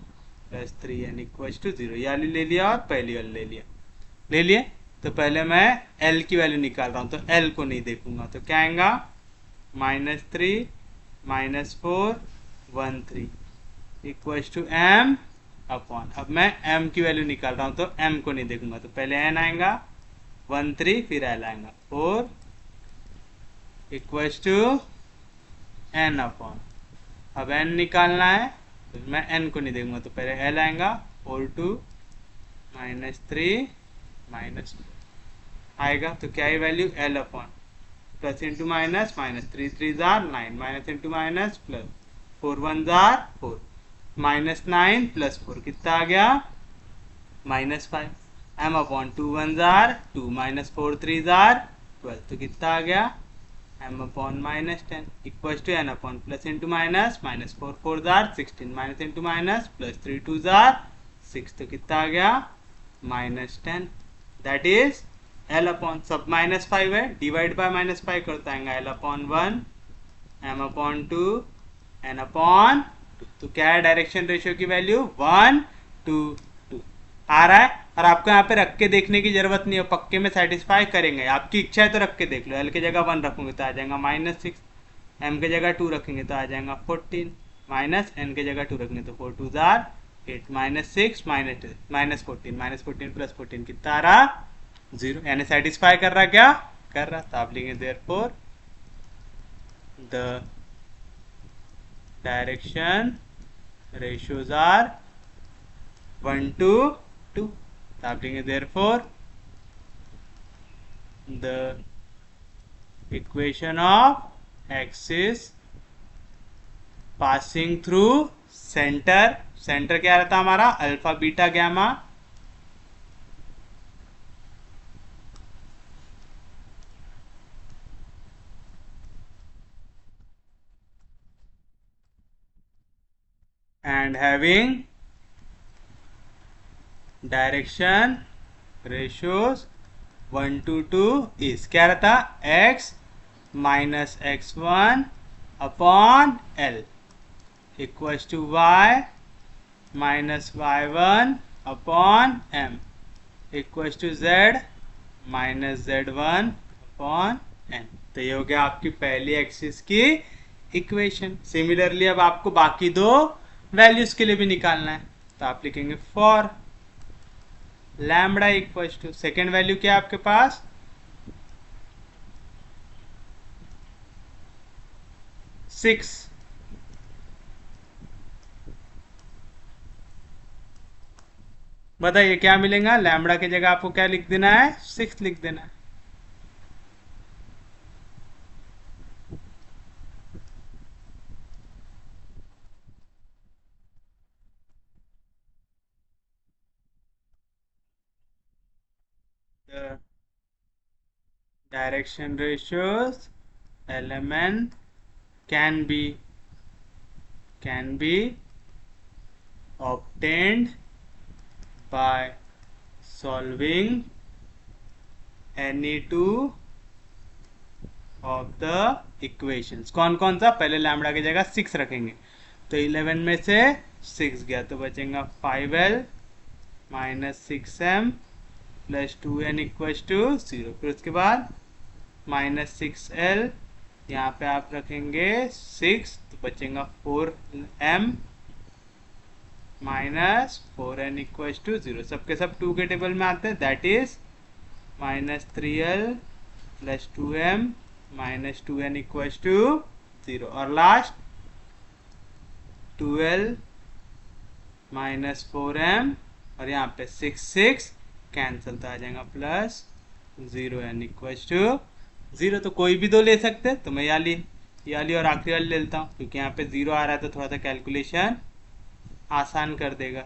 plus 3n equals to 0। ये वाली ले लिया और पहली वाली ले लिए। तो पहले मैं l की वैल्यू निकाल रहा हूँ तो l को नहीं देखूंगा, तो क्या आएगा -3 -4 1 3 इक्वल्स टू m अपॉन, अब मैं m की वैल्यू निकाल रहा हूँ तो m को नहीं देखूंगा, तो पहले n आएगा 1 3 फिर l आएगा 4 इक्वल्स टू n अपॉन, अब n निकालना है तो मैं n को नहीं देखूंगा तो पहले l आएगा 4 2 -3 -4 आएगा, तो क्या है value l upon, plus into minus, -3 3 जार 9, माइनस इंटू माइनस प्लस 4 1 जार 4, -9 प्लस 4 कितना आ गया -5, m अपॉन 2 1 जार 2 -4 3 जार 12, तो कितना आ गया m upon -10 equals to n upon plus into minus, -4 4 जार 16, माइनस इंटू माइनस प्लस 3 2 जार 6 तो कितना आ गया -10, दैट इज L अपॉन सब -5 है, डिवाइड बाय -5 करता है L upon 1 M upon 2 N upon 2। तो क्या है डायरेक्शन रेशियो की वैल्यू 1:2 आ रहा है। और आपको यहाँ पे रख के देखने की जरूरत नहीं है, पक्के में सेटिस्फाई करेंगे। आपकी इच्छा है तो रख के देख लो। L की जगह 1 रखोगे तो आ जाएगा -6, M की जगह 2 रखेंगे तो आ जाएगा 14, माइनस N की जगह 2 रखेंगे तो 4 2 जार 8, -6 -14 प्लस 14 कितना आ रहा 0, यानी सेटिस्फाई कर रहा क्या कर रहा। तो आप लिखेंगे therefore the direction ratios are 1:2। तो आप लिखेंगे therefore the equation of axis passing through centre, centre क्या रहता हमारा alpha beta gamma, and having direction ratios 1:2 is क्या रहता x minus x1 upon L equals to y minus y1 upon M equals to z minus z1 upon n। तो ये हो गया आपकी पहली एक्सिस की इक्वेशन। सिमिलरली अब आपको बाकी दो वैल्यूज के लिए भी निकालना है। तो आप लिखेंगे for lambda equals to, second value क्या है आपके पास 6, बताइए क्या मिलेगा। लैम्बडा की जगह आपको क्या लिख देना है 6 लिख देना है। The direction ratios LMN can be obtained by solving any two of the equations। कौन कौन सा, पहले लैम्बडा की जगह 6 रखेंगे तो 11 में से 6 गया तो बचेगा 5L minus 6M plus 2N equals to 0। फिर उसके बाद -6L, यहाँ पे आप रखेंगे 6 तो बचेगा 4M minus 4N equals to 0। सबके सब 2 के टेबल में आते हैं, that is -3L plus 2M minus 2N equals to 0। और लास्ट 12 माइनस 4M और यहाँ पे 6 कैंसल तो आ जाएगा प्लस 0N इक्वल्स टू 0। तो कोई भी दो ले सकते हैं, तो मैं ये ली और आखिरी वाली ले लेता हूँ, क्योंकि यहाँ पे 0 आ रहा है तो थोड़ा सा कैलकुलेशन आसान कर देगा।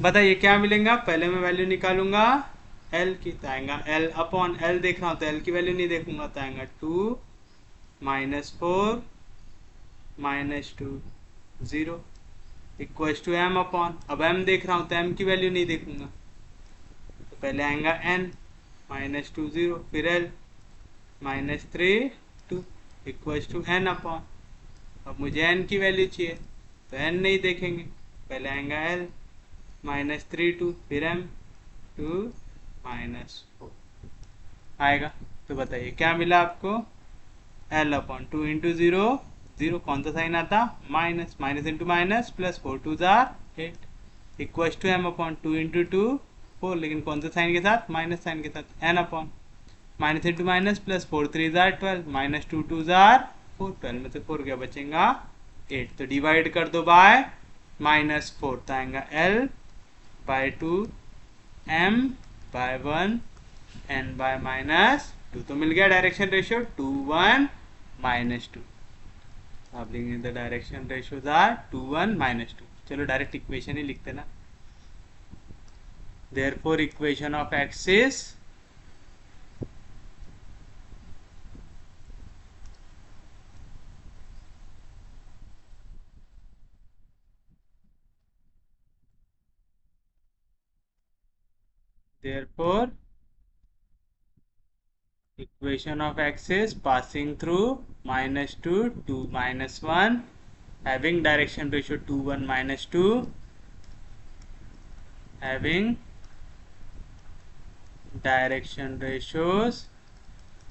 बताइए क्या मिलेगा। पहले मैं वैल्यू निकालूंगा L की, तो आएगा L अपॉन L देख रहा हूँ तो L की वैल्यू नहीं देखूंगा, तो आएगा 2 -4 -2 0 इक्वल्स टू M अपॉन, अब M देख रहा हूँ तो M की वैल्यू नहीं देखूंगा, तो पहले आएगा N -2 0 फिर L -3 2 equals to N upon, अब मुझे N की वैल्यू चाहिए तो N नहीं देखेंगे, पहले आएगा L -3 2 फिर M 2 -4 आएगा। तो बताइए क्या मिला आपको L अपॉन 2 इंटू 0 0, कौन सा साइन आता minus, minus into minus plus 4 2 जार 8 equals to M upon 2 into 2 4, लेकिन कौन से साइन के साथ माइनस साइन के साथ, N upon minus into minus plus 4 3 jar 12 minus 2 2 जार 4, 12 में से 4 क्या बचेगा 8, तो डिवाइड कर दो बाय -4 तो आएगा L by 2 M by 1 N by -2, तो मिल गया डायरेक्शन रेशियो 2 1 -2। आप लिखेंगे द डायरेक्शन रेशियोज आर 2 1 -2। चलो डायरेक्ट इक्वेशन ही लिखते ना, therefore equation of axis therefore equation of x is passing through -2 to -1 having direction ratio 2 1 -2 having direction ratios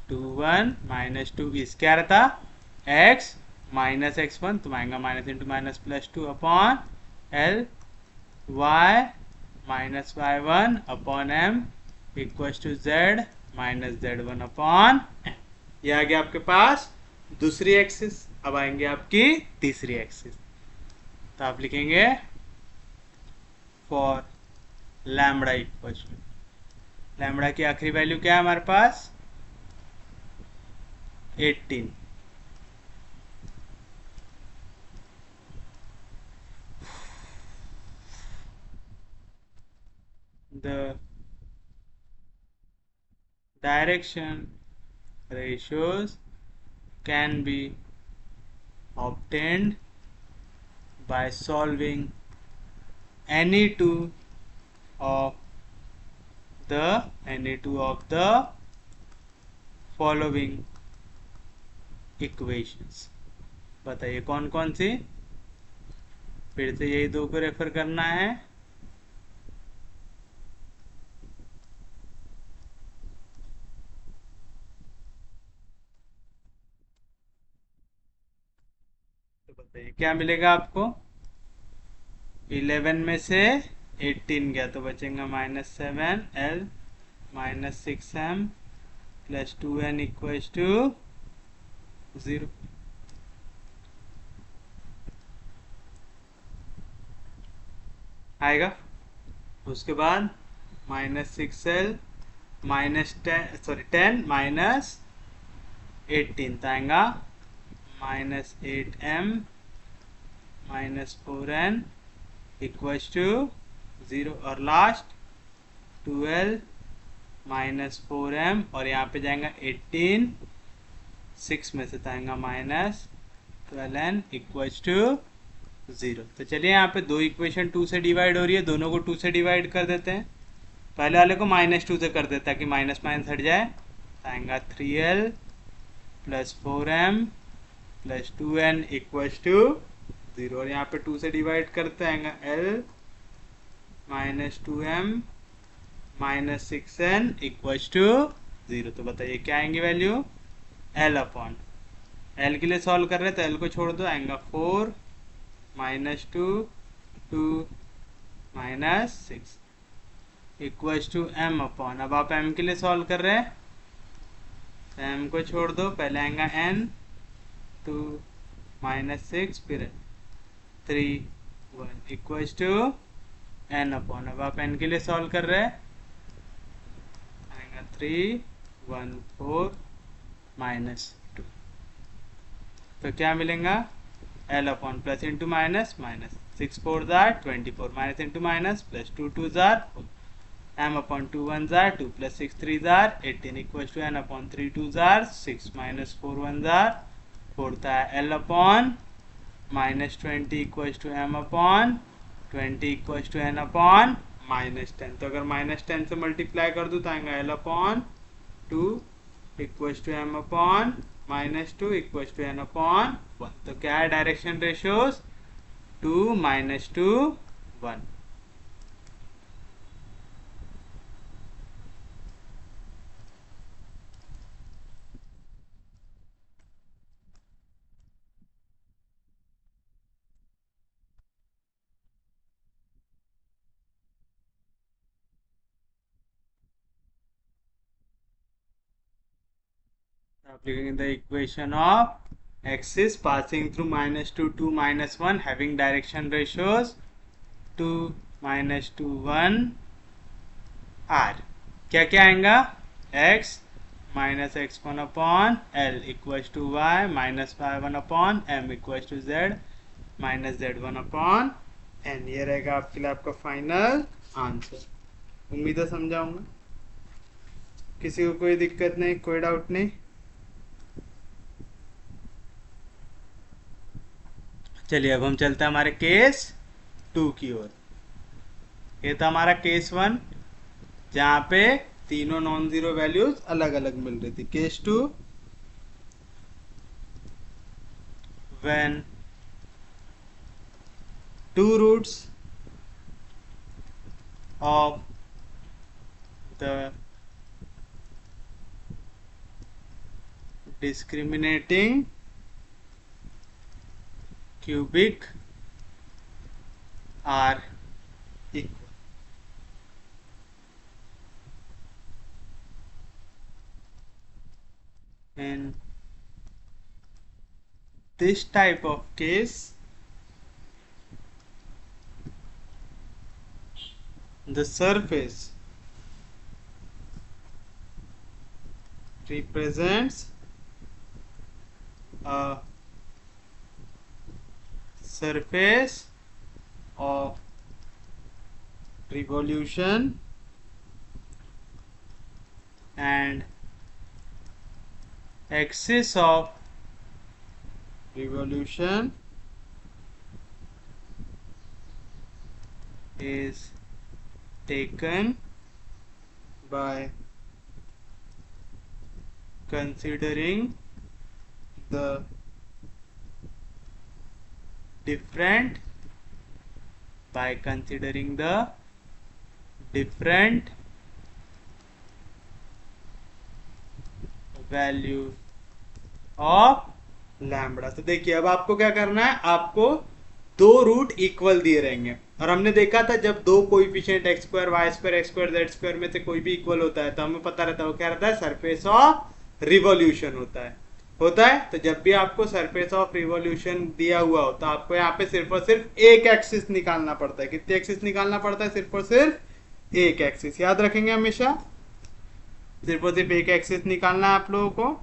2 1 -2 इस क्या रहता x -x1 तो आएगा minus into minus +2 upon l y -y1 upon m equals to z -z1 upon m। ये आ गया आपके पास दूसरी axis. अब आएंगे आपकी तीसरी एक्सिस, तो आप लिखेंगे for lambda equals to, lambda की आखिरी वैल्यू क्या है हमारे पास 18। The direction ratios can be obtained by solving any two of the following equations। बताइए कौन कौन सी, फिर से यही दो को रेफर करना है। तो बताइए क्या मिलेगा आपको, 11 में से 18 गया तो बचेगा -7l -6m +2n equals to 0। आएगा। उसके बाद -6l -10 -18 तो आएगा -8m -4n इक्वल्स टू 0 और लास्ट 12 -4m और यहाँ पे जाएगा 18 6 में से तो आएगा -12n इक्वल्स टू 0। तो चलिए यहाँ पे दो इक्वेशन 2 से डिवाइड हो रही है, दोनों को 2 से डिवाइड कर देते हैं। पहले वाले को -2 से कर देते ताकि माइनस माइनस हट जाए, तो आएगा 3l + 4m + 2n equals to 0 और यहाँ पे 2 से डिवाइड करते आएगा l -2m -6n equals to 0। तो बताइए क्या आएंगी वैल्यू, l अपॉन l के लिए सॉल्व कर रहे हैं तो l को छोड़ दो, आएगा 4 -2 2 -6 इक्वल्स टू m अपॉन, अब आप m के लिए सॉल्व कर रहे हैं तो m को छोड़ दो, पहले आएगा n 2 -6 फिर 3 1 इक्वल्स टू n अपॉन, अब आप n के लिए सॉल्व कर रहे हैं आएगा 3 1 4 -2। तो क्या मिलेगा l upon plus into minus minus 6 4 जार 24 माइनस इंटू माइनस प्लस 2 2 जार m अपॉन 2 1 जार 2 प्लस 6 3 जार 18 इक्वल्स टू n अपॉन 3 2 जार 6 माइनस 4 1 जार 4 था l upon -20 equals to m upon 20 equals to n upon -10। तो अगर -10 से मल्टीप्लाई कर दूँ तो आएगा l upon 2 equals to m upon -2 equals to n upon 1। तो क्या है डायरेक्शन रेशियोज 2 -2 1। आप लिखेंगे the equation of axis passing through -2 2 -1 having direction ratios 2 -2 1 are. क्या क्या आएगा, x -x1 upon l equals to y -y1 upon m equals to z -z1 upon n। ये रहेगा आपके लिए आपका फाइनल आंसर। उम्मीद है समझाऊंगा, किसी को कोई दिक्कत नहीं, कोई डाउट नहीं। चलिए अब हम चलते हैं हमारे केस 2 की ओर। ये था हमारा केस 1, जहाँ पे तीनों नॉन जीरो वैल्यूज अलग अलग मिल रही थी। Case 2, when two roots of the discriminating cubic are equal. In this type of case, the surface represents a surface of revolution and axis of revolution is taken by considering the different value of lambda. तो देखिए अब आपको क्या करना है, आपको दो root equal दिए रहेंगे और हमने देखा था जब दो coefficient x square y square x square z square में से कोई भी इक्वल होता है तो हमें पता रहता है वो क्या रहता है, सरफेस ऑफ रिवॉल्यूशन होता है। तो जब भी आपको सरफेस ऑफ रिवॉल्यूशन दिया हुआ हो तो आपको यहाँ पे सिर्फ और सिर्फ एक एक्सिस निकालना पड़ता है। कितने एक्सिस निकालना पड़ता है, सिर्फ और सिर्फ एक एक्सिस। याद रखेंगे हमेशा, सिर्फ और सिर्फ एक एक्सिस निकालना है आप लोगों को,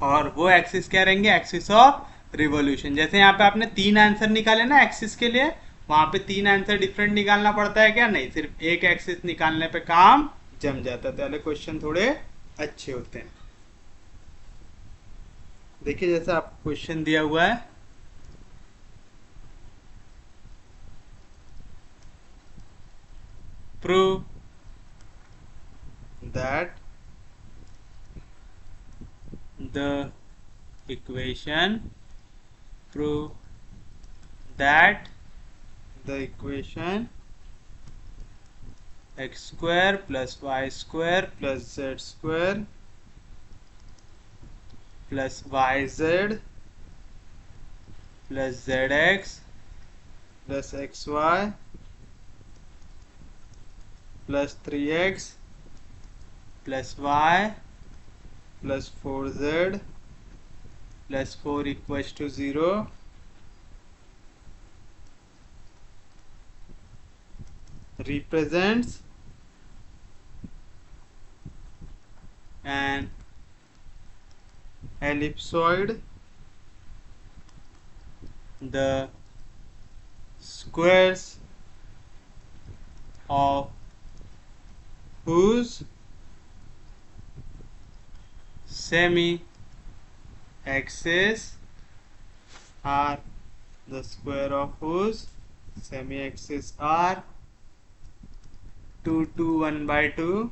और वो एक्सिस क्या रहेंगे, एक्सिस ऑफ रिवॉल्यूशन। जैसे यहाँ पे आपने 3 आंसर निकाले ना एक्सिस के लिए, वहां पे 3 आंसर डिफरेंट निकालना पड़ता है क्या, नहीं, सिर्फ एक एक्सिस निकालने पे काम जम जाता है। पहले क्वेश्चन थोड़े अच्छे होते हैं। देखिए जैसा आपको क्वेश्चन दिया हुआ है, prove that the equation x square plus y square plus z square plus yz plus zx plus xy plus 3x plus y plus 4z plus 4 equals to 0 represents an ellipsoid the squares of whose semi-axis are the square of whose semi-axis are 2, 2, 1 by 2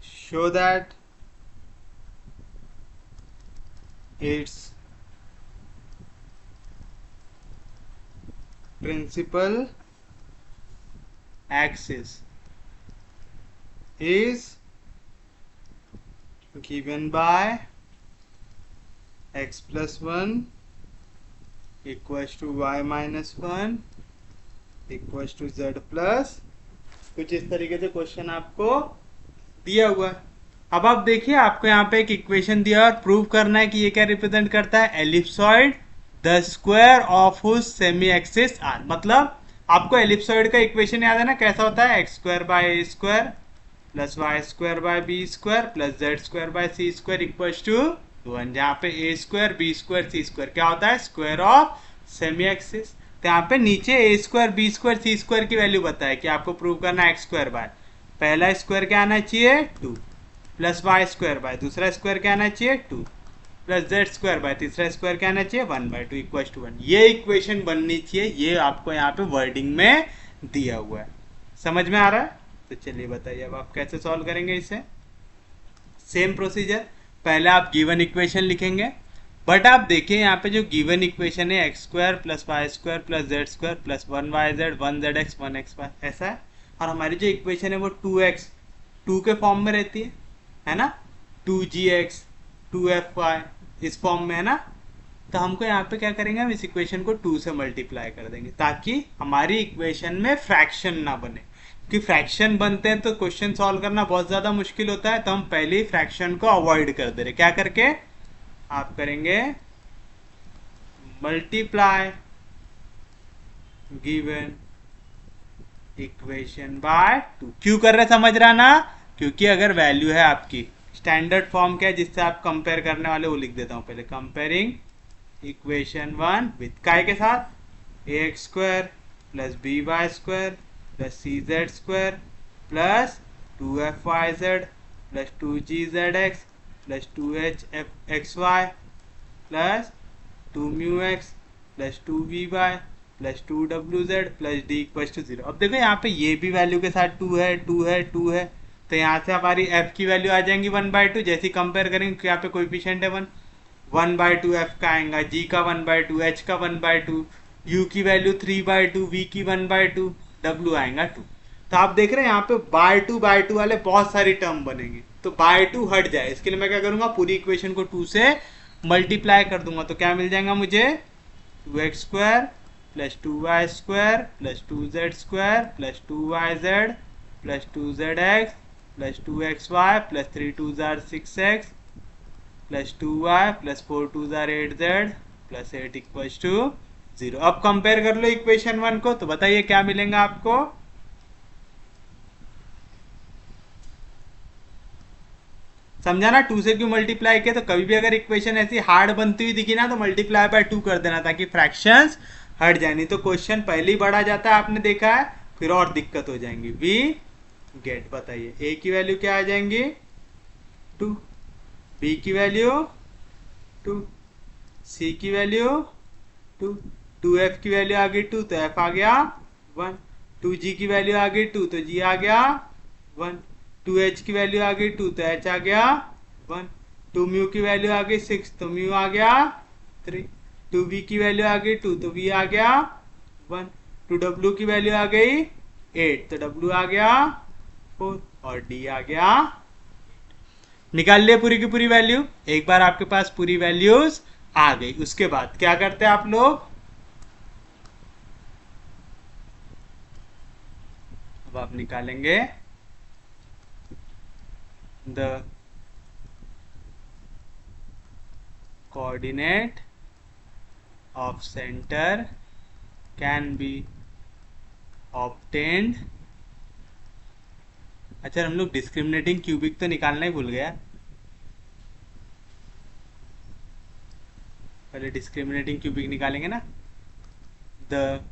show that its principal axis is given by x plus 1 equals to y minus 1 equals to z plus, कुछ इस तरीके से question आपको दिया हुआ है। अब आप देखिए आपको यहाँ पे एक इक्वेशन दिया और प्रूव करना है कि ये क्या रिप्रेजेंट करता है, ellipsoid the square of whose semi axis are. मतलब आपको एलिप्सॉइड का इक्वेशन याद है ना, कैसा होता है, x square by a square plus y square by b square plus z square by c square equals to 1, जहाँ पे a square b square c square क्या होता है, स्क्वायर ऑफ सेमी एक्सिस। तो यहाँ पे नीचे ए square b square c square की वैल्यू बताए कि आपको प्रूव करना है एक्स स्क्वायर बाय पहला स्क्वायर क्या आना चाहिए 2 प्लस वाई स्क्वायर बाय दूसरा स्क्वायर क्या आना चाहिए 2 प्लस जेड स्क्वायर बाय तीसरा स्क्वायर क्या आना चाहिए 1/2 इक्वल टू 1। ये इक्वेशन बननी चाहिए, ये आपको यहाँ पे वर्डिंग में दिया हुआ है। समझ में आ रहा है? तो चलिए बताइए अब आप कैसे सॉल्व करेंगे इसे। सेम प्रोसीजर, पहले आप गिवन इक्वेशन लिखेंगे, बट आप देखिए यहाँ पे जो गिवन इक्वेशन है x square plus y square plus z square plus 1 y z 1 z x 1 x y ऐसा है, और हमारी जो इक्वेशन है वो 2x 2 के फॉर्म में रहती है ना, 2gx 2fy इस फॉर्म में है ना। तो हमको यहाँ पे क्या करेंगे, हम इस इक्वेशन को 2 से मल्टीप्लाई कर देंगे ताकि हमारी इक्वेशन में फ्रैक्शन ना बने, कि फ्रैक्शन बनते हैं तो क्वेश्चन सॉल्व करना बहुत ज़्यादा मुश्किल होता है। तो हम पहले ही फ्रैक्शन को अवॉइड कर दे रहे, क्या करके आप करेंगे मल्टीप्लाई गिवन इक्वेशन बाय 2। क्यों कर रहे समझ रहा ना, क्योंकि अगर वैल्यू है आपकी, स्टैंडर्ड फॉर्म क्या है जिससे आप कंपेयर करने वाले वो लिख देता हूं पहले, कंपेयरिंग इक्वेशन 1 विथ काय के साथ ax square plus by square plus cz square plus 2fyz plus 2gzx plus 2hxy plus 2μx plus 2vy plus 2wz plus d equal to 0। अब देखो यहाँ पे ये भी वैल्यू के साथ 2 है 2 है 2 है, तो यहाँ से हमारी f की वैल्यू आ जाएंगी 1/2, जैसे कंपेयर करेंगे यहाँ पे कोएफिशिएंट है 1/2 f का आएगा, g का 1/2, h का 1/2, u की वैल्यू 3/2, v की 1/2, w आएगा 2। तो आप देख रहे हैं यहाँ पे बाय टू वाले बहुत सारी टर्म बनेंगे, तो बाय 2 हट जाए इसके लिए मैं क्या करूंगा, पूरी इक्वेशन को 2 से मल्टीप्लाई कर दूंगा। तो क्या मिल जाएगा मुझे 2x square plus 2y square plus 2z square plus 2yz plus 2zx plus 2xy plus 3 2 6x plus 2y plus 4 2 8z plus 8 equal to 0। अब कंपेयर कर लो इक्वेशन 1 को, तो बताइए क्या मिलेगा आपको। समझा ना, 2 से क्यों मल्टीप्लाई किया। तो कभी भी अगर इक्वेशन ऐसी हार्ड बनती हुई दिखी ना तो मल्टीप्लाई बाय 2 कर देना ताकि फ्रैक्शंस हट जाए, नहीं तो क्वेश्चन पहले ही बढ़ा जाता है, आपने देखा है, फिर और दिक्कत हो जाएंगी। वी गेट, बताइए a की वैल्यू क्या आ जाएंगी 2, b की वैल्यू 2, c की वैल्यू 2, 2f की वैल्यू आ गई 2 तो f आ गया 1, 2g की वैल्यू आ गई 2 तो g आ गया 1, 2h की वैल्यू आ गई 2 तो h आ गया 1, 2μ की वैल्यू आ गई 6 तो μ आ गया 3, 2v की वैल्यू आ गई 2 तो v आ गया 1, 2w की वैल्यू आ गई 8 तो w आ गया 4 और d आ गया। निकाल लिया पूरी की पूरी वैल्यू। एक बार आपके पास पूरी वैल्यूज आ गई, उसके बाद क्या करते हैं आप लोग, अब आप निकालेंगे the coordinate of center can be obtained। अच्छा, हम लोग डिस्क्रिमिनेटिंग क्यूबिक तो निकालना ही भूल गया, पहले डिस्क्रिमिनेटिंग क्यूबिक निकालेंगे ना। The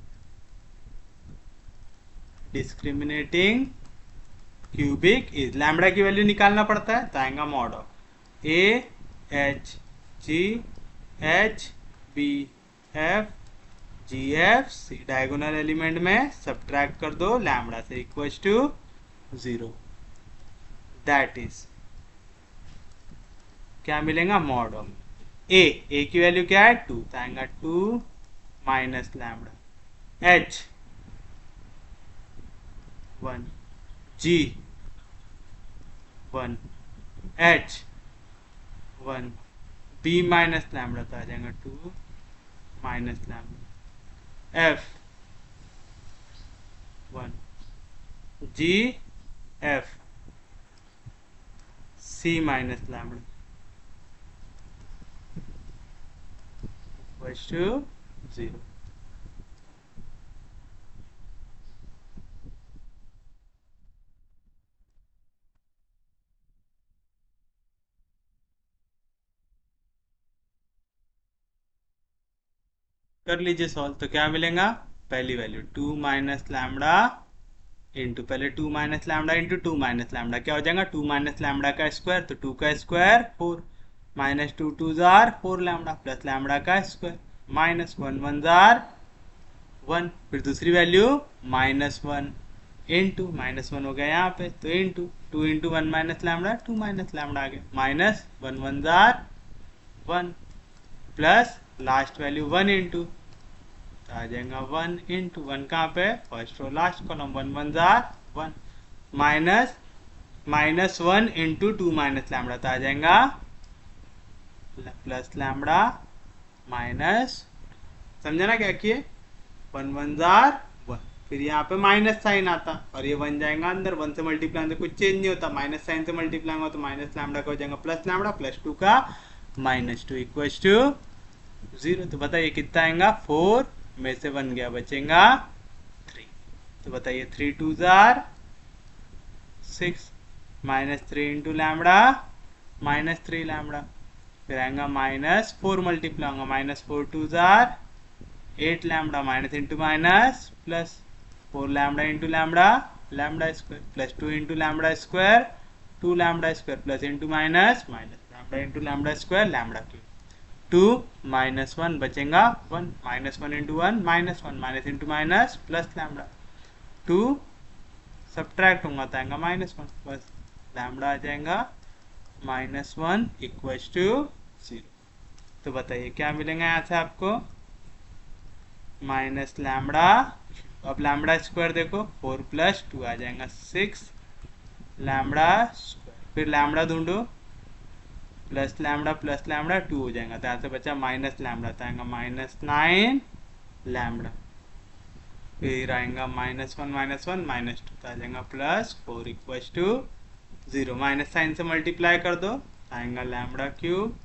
discriminating cubic is, lambda की वैल्यू निकालना पड़ता है, तो आएगा mod of a h g h b f g f c, diagonal element में सब्ट्रैक्ट कर दो लैम्बडा से इक्वल टू 0, दैट इज क्या मिलेगा मॉड ऑफ ए की वैल्यू क्या है 2 तो आएगा 2 minus lambda, h 1, G 1, H 1, B minus lambda तो आ जाएगा 2 minus lambda, F 1, G F C minus lambda equal to 0। कर लीजिए सॉल्व, तो क्या मिलेगा, पहली वैल्यू 2 माइनस लैम्बडा इंटू, पहले 2 minus lambda into 2 minus lambda क्या हो जाएगा, 2 माइनस लैम्बडा का स्क्वायर तो 2 का स्क्वायर 4, माइनस 2 2 जार 4 लैम्बडा प्लस लैम्बडा का स्क्वायर माइनस 1 1 जार 1, फिर दूसरी वैल्यू -1 इंटू -1 हो गया यहाँ पे, तो into 2 into 1 minus lambda 2 minus lambda आ गया माइनस 1 1 जार 1 प्लस लास्ट वैल्यू 1 इंटू, तो आ जाएगा 1 इंटू 1 कहाँ पे फर्स्ट रो लास्ट कॉलम 1 1 जार 1 माइनस 1 इंटू 2 माइनस लैम्बडा, तो आ जाएगा प्लस लैम्बडा माइनस, समझा ना क्या किए 1 1 जार 1, फिर यहाँ पे माइनस साइन आता और ये बन जाएगा अंदर 1 से मल्टीप्लाई तो कुछ चेंज नहीं होता, माइनस साइन से मल्टीप्लाई होगा तो माइनस लैम्बडा का हो जाएगा प्लस लैम्बडा प्लस 2 का -2 इक्वल्स टू 0। तो बताइए कितना आएगा 4 में से 1 गया बचेगा 3, तो बताइए 3 2 जार 6 -3 इंटू लैम्बडा -3 लैम्बडा, फिर आएगा -4 मल्टीप्लाई होगा -4 2 जार 8 lambda minus into minus plus 4 lambda into lambda lambda square plus 2 into lambda square 2 lambda square plus into minus lambda into lambda square lambda cube 2 -1 बचेगा 1 -1 into 1 -1 minus into minus plus lambda 2 subtract होगा तो आएगा -1 बस lambda आ जाएगा -1 equals to 0। तो बताइए क्या मिलेगा यहाँ से आपको माइनस लैम्बडा, अब लैम्बडा स्क्वायर देखो 4 प्लस 2 आ जाएगा 6 लैम्बडा स्क्वायर, फिर लैम्बडा ढूंढो प्लस लैम्बडा 2 हो जाएगा, तो यहाँ से बचा माइनस लैम्बडा, तो आएगा -9 लैम्बडा, फिर आएगा -1 -2 तो आ जाएगा +4 इक्वल्स टू 0, माइनस साइन से मल्टीप्लाई कर दो आएगा lambda cube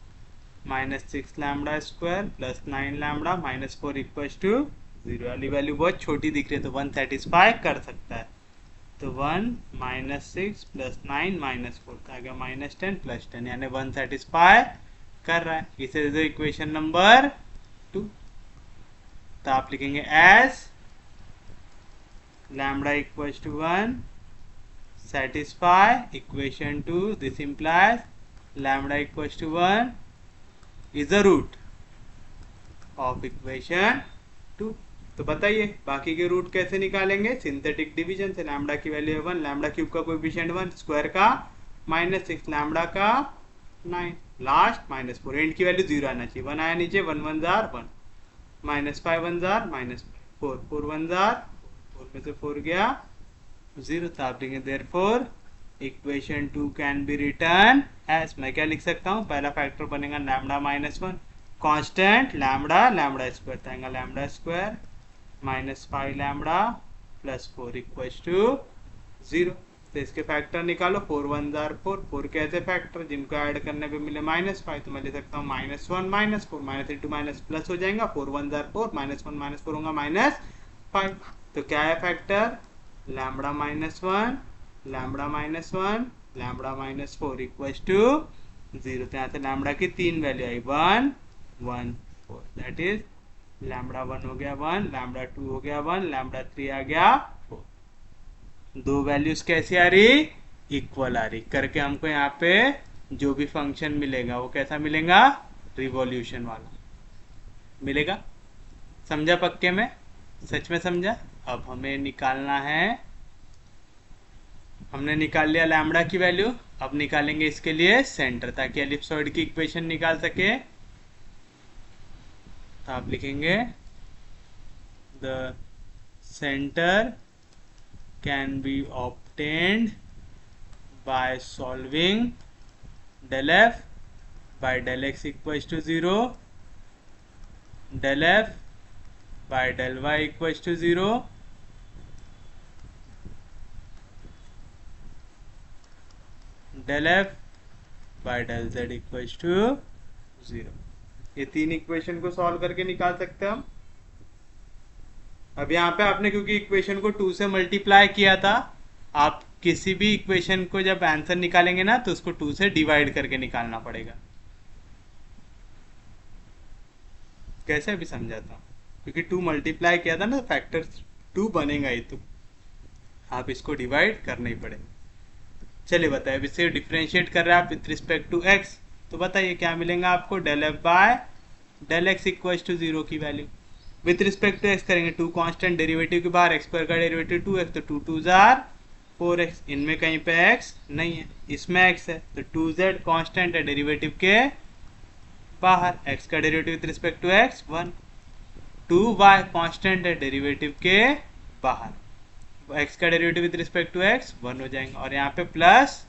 -6 lambda square plus 9 lambda -4 equals to 0। वाली वैल्यू बहुत छोटी दिख रही है तो 1 सेटिस्फाई कर सकता है, तो 1 -6 प्लस 9 -4 तो आ गया -10 प्लस 10 यानी 1 सेटिस्फाई कर रहा है। इसे दे दो इक्वेशन नंबर 2, तो आप लिखेंगे as lambda equals to 1 satisfy equation 2, this implies lambda equals to 1 is the root of equation 2। तो बताइए बाकी के रूट कैसे निकालेंगे, सिंथेटिक डिवीजन से, लैम्बडा की वैल्यू है 1, लैम्बडा क्यूब का कोएफिशिएंट 1, स्क्वायर का -6 लैम्बडा का 9 लास्ट -4, एंड की वैल्यू 0 आना चाहिए, 1 आया नीचे 1 1 जार 1 -5 1 जार -4 4 1 जार 4 में से 4 गया 0, तो आप लिखेंगे therefore equation 2 can be written as, मैं क्या लिख सकता हूँ पहला फैक्टर बनेगा लैम्बडा -1 कांस्टेंट लैम्बडा स्क्वायर आएगा lambda square -5 lambda plus 4 equals to 0। तो इसके फैक्टर निकालो 4 1 जार 4, 4 के ऐसे फैक्टर जिनको ऐड करने पे मिले -5, तो मैं ले सकता हूँ -1 -4 माइनस इंटू माइनस प्लस हो जाएगा 4 1 जार 4 -1 -4 होगा -5, तो क्या है factor lambda -1 lambda -4 equals to 0। तो यहाँ से लैम्बडा की 3 वैल्यू आई 1 1 4, दैट इज लैम्बडा 1 हो गया 1, लैम्बडा 2 हो गया 1, लैम्बडा 3 आ गया 4। दो वैल्यूज कैसी आ रही इक्वल आ रही करके हमको यहाँ पे जो भी फंक्शन मिलेगा वो कैसा मिलेगा रिवॉल्यूशन वाला मिलेगा। समझा पक्के में, सच में समझा। अब हमें निकालना है, हमने निकाल लिया लैम्बडा की वैल्यू, अब निकालेंगे इसके लिए सेंटर ताकि एलिप्सॉइड की इक्वेशन निकाल सके। तो आप लिखेंगे the centre can be obtained by solving del f by del x equals to 0, del f by del y equals to 0, del f by del z equals to 0। ये तीन equation को solve करके निकाल सकते हैं हम। अब यहाँ पे आपने क्योंकि इक्वेशन को 2 से मल्टीप्लाई किया था, आप किसी भी इक्वेशन को जब आंसर निकालेंगे ना तो उसको 2 से डिवाइड करके निकालना पड़ेगा। कैसे अभी समझाता हूँ, क्योंकि 2 मल्टीप्लाई किया था ना फैक्टर 2 बनेगा ही, तो आप इसको डिवाइड करना ही पड़ेगा। चलिए बताइए, अब इसे डिफरेंशिएट कर रहे हैं आप विथ रिस्पेक्ट टू x, तो बताइए क्या मिलेगा आपको, del f by del x equal to 0 की value with respect to x करेंगे, टू कांस्टेंट डेरिवेटिव के बाहर एक्स स्क्वायर का डेरिवेटिव 2x, तो 2 2 जार 4x, इनमें कहीं पे x नहीं है, इसमें x है, तो 2z कांस्टेंट है डेरिवेटिव के बाहर, x का derivative with respect to x 1, 2y constant है डेरिवेटिव के बाहर, x का derivative with respect to x 1 हो जाएगा, और यहाँ पे प्लस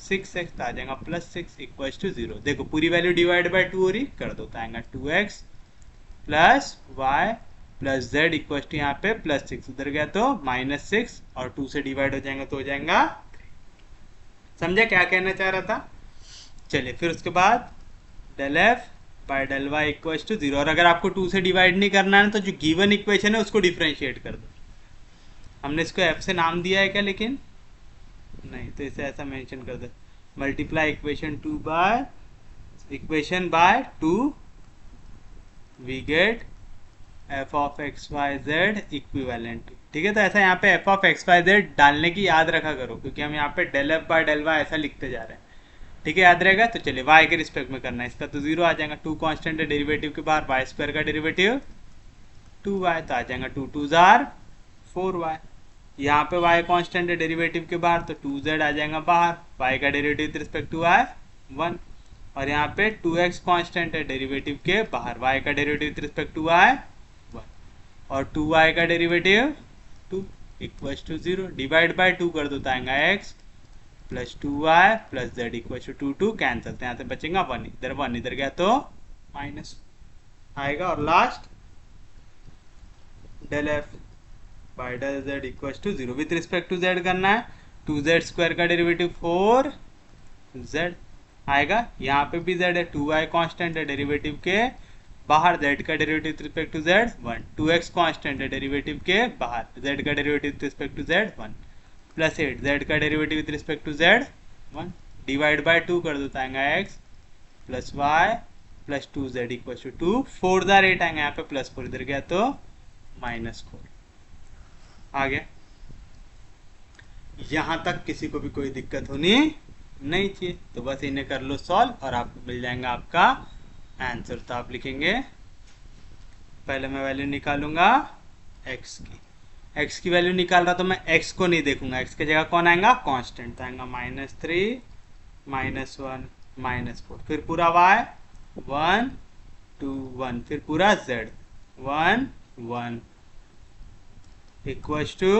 6x आ जाएगा, प्लस 6 इक्वल टू 0। देखो पूरी वैल्यू डिवाइड बाय 2 हो रही, कर दो, तो आएगा 2x plus y plus z equal to यहाँ पे प्लस 6, उधर गया तो माइनस 6 और 2 से डिवाइड हो जाएगा तो हो जाएगा। समझे क्या कहना चाह रहा था? चलिए फिर उसके बाद del f by del y equal to 0, और अगर आपको 2 से डिवाइड नहीं करना है तो जो गिवन इक्वेशन है उसको डिफरेंशिएट कर दो। हमने इसको एफ से नाम दिया है क्या? लेकिन नहीं, तो इसे ऐसा मेंशन कर दो, multiply equation 2 by equation by 2, we get f of x y z equivalent. ठीक है, तो ऐसा यहाँ पे f of x y z डालने की याद रखा करो, क्योंकि हम यहाँ पे del f by del y ऐसा लिखते जा रहे हैं। ठीक है, याद रहेगा। तो चलिए वाई के रिस्पेक्ट में करना है, इसका तो 0 आ जाएगा, 2 कांस्टेंट है डेरिवेटिव के बाहर, वाई स्क्वायर का डेरिवेटिव 2y, तो आ जाएगा 2 2 जार 4y। यहाँ पे y कांस्टेंट है डेरिवेटिव के बाहर, तो 2z आ जाएगा बाहर, y का derivative with respect to y 1, और यहाँ पे 2x कांस्टेंट है डेरिवेटिव के बाहर, y का derivative with respect to y 1, और 2y का derivative 2 equal to 0, divide by 2 कर दो तो आएगा x plus 2y plus z equal to 2 cancel, तो यहाँ से बचेगा 1, इधर 1 इधर गया तो माइनस आएगा, और last del f by del z equal to 0 with respect to z करना है, 2z स्क्वायर का डेरिवेटिव 4z आएगा, यहाँ पे भी z है, 2y कांस्टेंट है डेरिवेटिव के बाहर, z का derivative with respect to z 1, 2x constant है डेरिवेटिव के बाहर, z का derivative with respect to z 1, plus 8 z का derivative with respect to z 1, divide by 2 कर दो तो आएगा x plus y plus 2z equal to 2, 4 जार 8 आएंगे, यहाँ पे प्लस 4 इधर गया तो माइनस 4 आ गया। यहां तक किसी को भी कोई दिक्कत होनी नहीं चाहिए, तो बस इन्हें कर लो सॉल्व और आपको मिल जाएगा आपका आंसर। तो आप लिखेंगे, पहले मैं वैल्यू निकालूंगा x की, x की वैल्यू निकाल रहा तो मैं x को नहीं देखूंगा, x की जगह कौन आएगा? कांस्टेंट, तो आएगा -3 -1 -4, फिर पूरा y 1 2 1, फिर पूरा z 1 1 equal to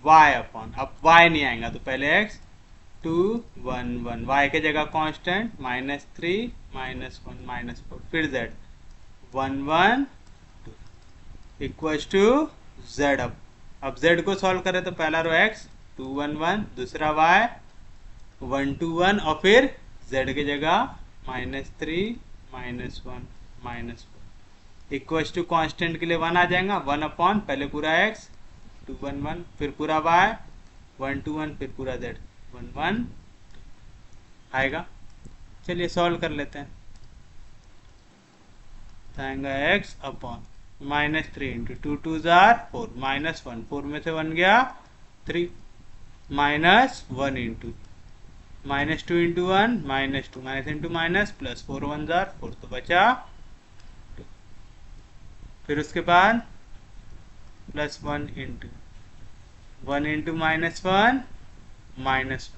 y upon, अब y नहीं आएगा तो पहले x 2 1 1, y के जगह कांस्टेंट -3 -1 -4, फिर z 1 1 2 इक्वल टू z। अब z को सॉल्व करें तो पहला रो x 2 1 1, दूसरा y 1 2 1, और फिर z की जगह -3 -1 -4 इक्वल टू कांस्टेंट के लिए 1 आ जाएगा, 1 अपॉन पहले पूरा x 2 1 1, फिर पूरा y 1 2 1, फिर पूरा z 1 1 आएगा। चलिए सॉल्व कर लेते हैं, आएगा x अपॉन -3 इंटू 2 2 जार 4 -1, 4 में से 1 गया 3, -1 into -2 into 1 -2 minus into minus plus 4 1 जार 4, तो बचा 2, फिर उसके बाद plus 1 into -1 -1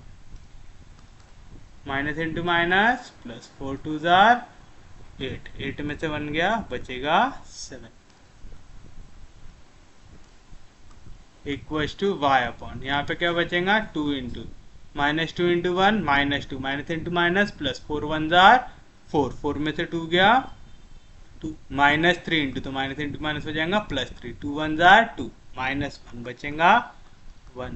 minus into minus plus 4 2 जार 8, 8 में से 1 गया, बचेगा 7 इक्वल टू y अपॉन, यहाँ पे क्या बचेगा 2 into -2 into 1 -2 minus into minus plus 4 1 जार 4, 4 में से 2 गया 2, -3 इंटू, तो माइनस इंटू माइनस हो जाएगा +3, 2 1 जार 2, -1 बचेगा 1,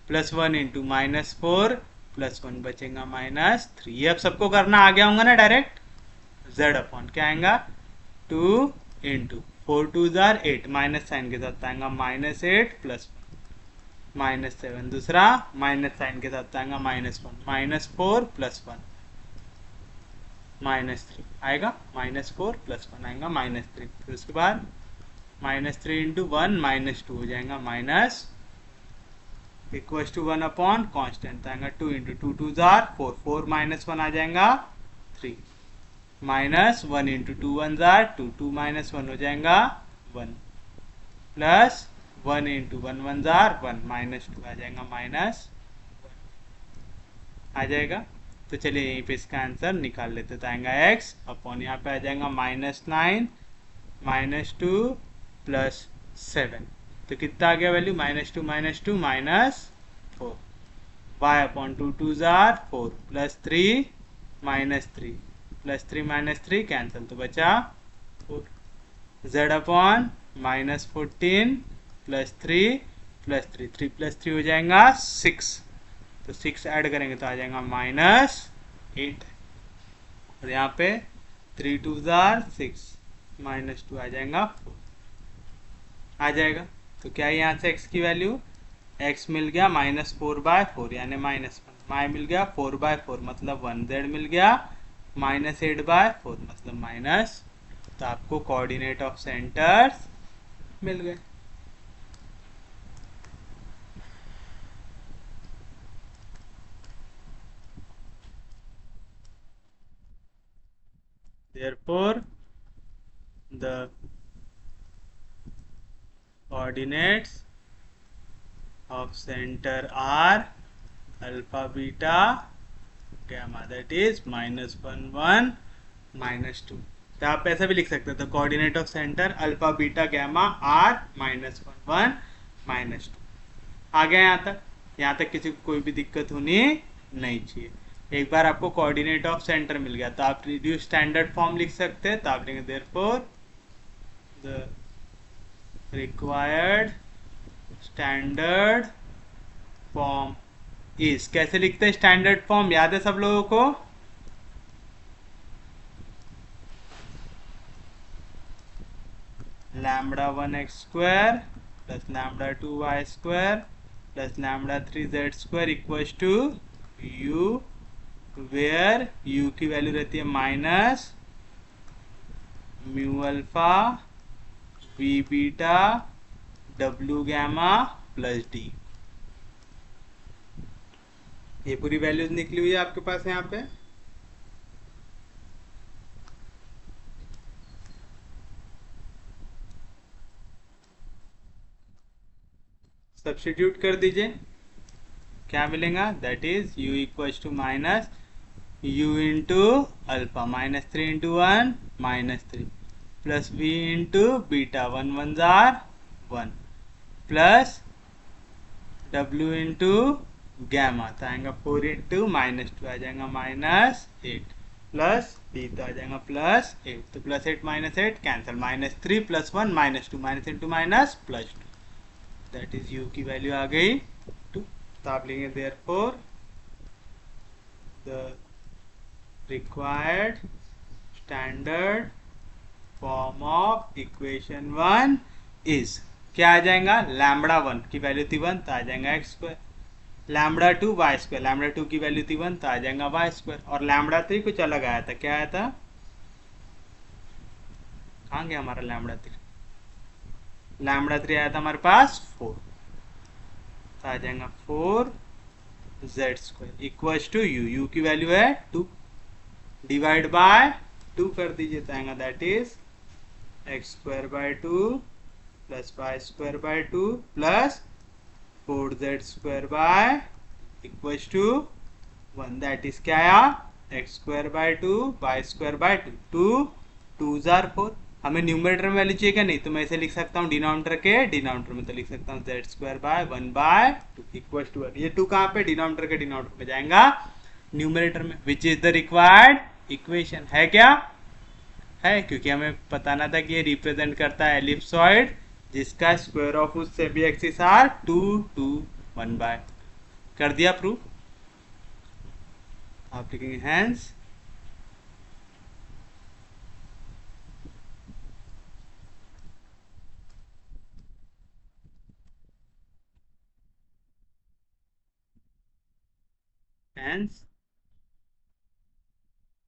प्लस 1 इंटू -4 प्लस 1 बचेगा -3। ये अब सबको करना आ गया होगा ना डायरेक्ट, z अपॉन क्या आएगा 2 इंटू 4 2 जार 8, माइनस साइन के साथ आएगा -8 प्लस -7, दूसरा माइनस साइन के साथ आएगा -1 -4 प्लस 1 -3 आएगा, -4 प्लस 1 आएगा -3, फिर उसके बाद -3 इंटू 1 -2 हो जाएगा minus equal to 1 upon constant आएगा 2 इंटू 2 2 जार 4, 4 -1 आ जाएगा 3 minus 1 into 2 one jar 2, 2 minus 1 हो जाएगा 1 plus 1 into 1 one jar 1 minus 2 आ जाएगा माइनस आ जाएगा। तो चलिए यहीं पे इसका आंसर निकाल लेते, तो आएगा x अपॉन यहाँ पे आ जाएगा -9 -2 प्लस 7, तो कितना आ गया वैल्यू -2 -4 y अपॉन 2 2 जार 4 प्लस 3 -3 प्लस 3 -3 कैंसिल, तो बचा 4 z upon -14 plus 3 plus 3 3 plus 3 हो जाएगा 6, तो 6 ऐड करेंगे तो आ जाएगा -8 और यहाँ पे 3 2 जार 6 -2 आ जाएगा 4 आ जाएगा। तो क्या है यहाँ से x की वैल्यू, x मिल गया -4/4 यानी -1, y मिल गया 4/4 मतलब 1, z मिल गया -8/4 मतलब माइनस, तो आपको कोऑर्डिनेट ऑफ सेंटर्स मिल गए। Therefore, the coordinates of center are alpha, beta, gamma, that is -1 1 -2। तो आप ऐसा भी लिख सकते हैं, तो coordinate of centre alpha beta gamma are -1 1 -2। आ गया यहाँ तक किसी को कोई भी दिक्कत होनी नहीं चाहिए। एक बार आपको कोऑर्डिनेट ऑफ सेंटर मिल गया तो आप रिड्यूस स्टैंडर्ड फॉर्म लिख सकते हैं, तो आप लिखेंगे therefore the required standard form is, कैसे लिखते हैं स्टैंडर्ड फॉर्म, याद है सब लोगों को, λ1x² plus λ2y² plus λ3z² equals to u, where u की वैल्यू रहती है minus mu alpha v beta w gamma plus d। ये पूरी वैल्यूज निकली हुई है आपके पास यहाँ पे। सब्स्टिट्यूट कर दीजिए, क्या मिलेगा, that is u equals to minus u into alpha -3 into 1 -3 plus v into beta 1 1 जार 1 प्लस w इंटू गैमा, तो आएगा 4 इंटू -2 आ जाएगा -8 प्लस d तो आ जाएगा +8, तो +8 -8 कैंसिल, -3 + 1 -2 -* +2, दैट इज u की वैल्यू आ गई 2। तो आप लेंगे therefore the required standard form of equation 1 is, क्या आ जाएगा, λ1 की वैल्यू थी 1 तो आ जाएगा x², λ2 y², λ2 की वैल्यू थी 1 तो आ जाएगा y², और λ3 कुछ अलग आया था, क्या आया था, कहाँ गया हमारा λ3, λ3 आया था हमारे पास 4, तो आ जाएगा 4z² इक्वल्स टू u की वैल्यू है 2, डिवाइड बाय 2 कर दीजिए तो आएगा that is x²/2 plus y²/2 plus 4z² equals to 1, that is क्या आया, x²/2 y²/2, 2 2 जार 4। हमें न्यूमरेटर में वैल्यू चाहिए क्या, नहीं, तो मैं इसे लिख सकता हूँ डिनोमिनेटर के डिनोमिनेटर में, तो लिख सकता हूँ z²/1/2 इक्वल्स टू 1। ये 2 कहाँ पे, डिनोमिनेटर के डिनोमिनेटर में जाएगा न्यूमरेटर में, विच इज द रिक्वायर्ड इक्वेशन, है क्या, है, क्योंकि हमें बताना था कि ये रिप्रेजेंट करता है एलिप्सॉइड जिसका स्क्वायर ऑफ उस सेमी एक्सिस आर 2 2 1/, कर दिया प्रूफ। आप लिखेंगे hence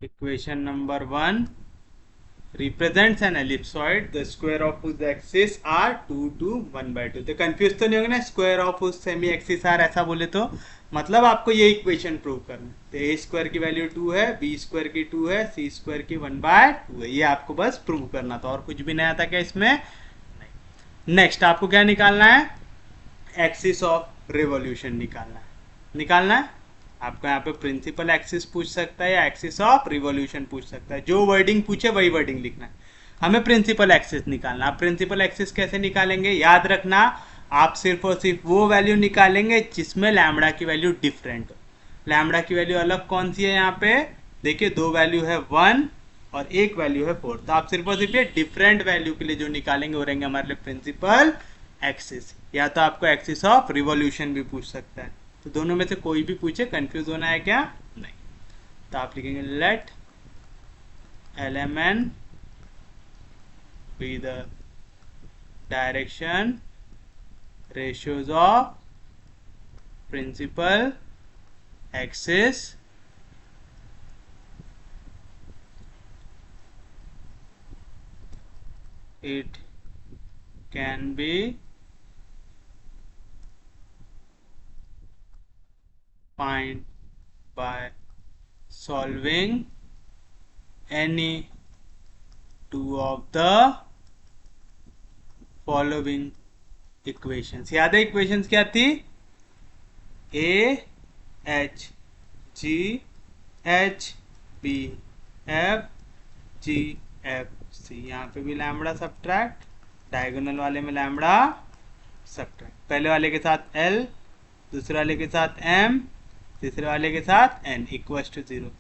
equation number 1 represents an ellipsoid the square of whose axis are 2 2 1/2। तो कंफ्यूज तो नहीं होंगे ना, स्क्वायर ऑफ उस सेमी एक्सिस आर ऐसा बोले तो मतलब आपको ये इक्वेशन प्रूव करना है। तो ए स्क्वायर की वैल्यू 2 है, बी स्क्वायर की 2 है, सी स्क्वायर की 1/2 है। ये आपको बस प्रूव करना था और कुछ भी नया था क्या इसमें? नेक्स्ट आपको क्या निकालना है? एक्सिस ऑफ रिवॉल्यूशन निकालना है। आपको यहाँ पे प्रिंसिपल एक्सिस पूछ सकता है या एक्सिस ऑफ रिवॉल्यूशन पूछ सकता है। जो वर्डिंग पूछे वही वर्डिंग लिखना है। हमें प्रिंसिपल एक्सिस निकालना। आप प्रिंसिपल एक्सिस कैसे निकालेंगे? याद रखना, आप सिर्फ और सिर्फ वो वैल्यू निकालेंगे जिसमें लैम्बडा की वैल्यू डिफरेंट हो। लैम्बडा की वैल्यू अलग कौन सी है यहाँ पे? देखिए, दो वैल्यू है 1 और एक वैल्यू है 4। तो आप सिर्फ और सिर्फ ये डिफरेंट वैल्यू के लिए जो निकालेंगे वो रहेंगे हमारे लिए प्रिंसिपल एक्सिस। या तो आपको एक्सिस ऑफ रिवॉल्यूशन भी पूछ सकता है। तो दोनों में से कोई भी पूछे, कंफ्यूज होना है क्या? नहीं। तो आप लिखेंगे late LMN be the direction ratios of principal axis it can be find by solving any two of the following equations। याद है इक्वेशंस क्या थी? AH GH BF GFC। यहाँ पे भी लैम्बडा सब्ट्रैक्ट, डायगोनल वाले में लैम्बडा सब्ट्रैक्ट। पहले वाले के साथ L, दूसरे वाले के साथ M, तीसरे वाले के साथ N equals to 0।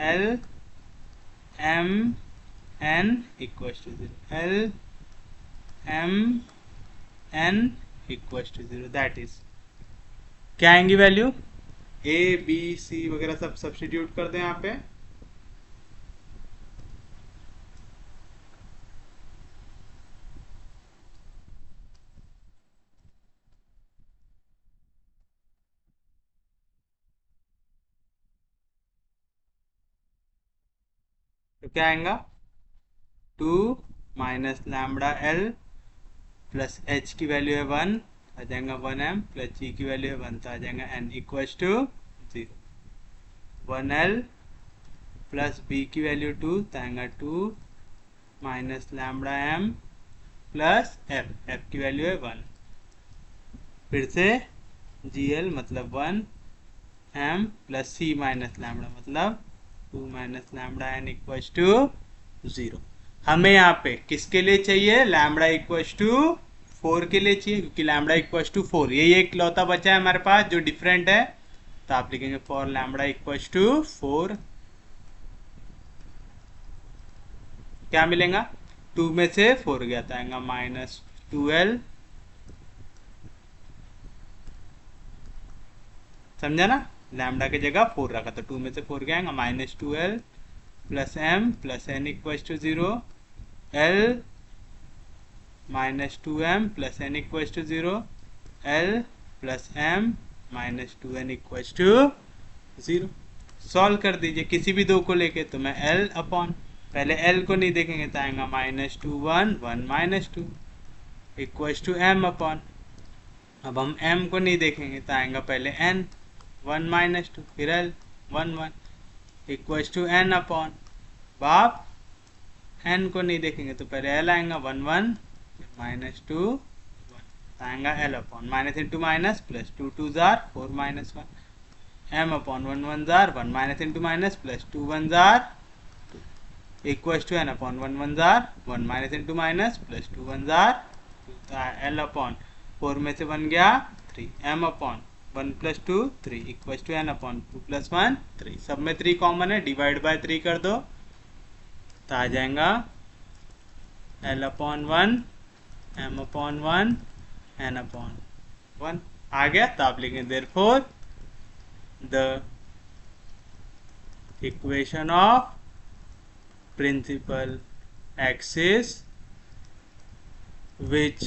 L M N equals to 0। L M N equals to 0। That is क्या आएंगी वैल्यू? A B C वगैरह सब सब्स्टिट्यूट कर दें यहाँ पे। तो क्या आएगा? 2 minus lambda L plus H की वैल्यू है 1, आ जाएगा 1M, प्लस G की वैल्यू है 1, तो आ जाएगा N equals to 0। 1L plus B की वैल्यू 2, तो आएगा 2 minus lambda M plus F की वैल्यू है 1। फिर से GL मतलब 1 M plus C minus lambda मतलब 2 minus lambda N equals to 0। हमें यहाँ पे किसके लिए चाहिए? लैम्बडा इक्वल्स टू 4 के लिए चाहिए, क्योंकि लैम्बडा इक्वल्स टू 4 यही एक लौता बचा है हमारे पास जो डिफरेंट है। तो आप लिखेंगे फॉर लैम्बडा इक्वल्स टू 4 क्या मिलेगा? 2 में से 4 गया तो आएगा माइनस 12। समझा ना? लैम्बडा की जगह 4 रखा तो 2 में से 4 क्या आएगा? Minus 12 plus M plus N equals to 0। L minus 2M plus N equals to 0। L plus M minus 2N equals to 0। Solve कर दीजिए किसी भी दो को लेके। तो मैं L अपॉन, पहले L को नहीं देखेंगे तो आएगा minus 2 1 1 minus 2 equals to M upon, अब हम M को नहीं देखेंगे तो आएगा पहले N 1 माइनस 2, फिर L 1 1 equals to N upon, बाप N को नहीं देखेंगे तो पहले L आएगा 1 1 माइनस 2 1 आएगा L upon, minus into minus plus 2 2 जार 4 माइनस 1 M अपॉन 1 1 जार 1 माइनस इंटू माइनस प्लस 2 1 जार 2 इक्वल्स टू N अपॉन 1 1 जार 1 माइनस इंटू माइनस प्लस 2 1 जार 2, तो L अपॉन 4 में से 1 गया 3, M upon 1 plus 2 3 equals to N upon 2 plus 1 3। सब में 3 कॉमन है, डिवाइड बाय 3 कर दो तो आ जाएगा L upon 1 M upon 1 N upon 1 आ गया। तो आप लिखेंगे therefore the equation of principal axis which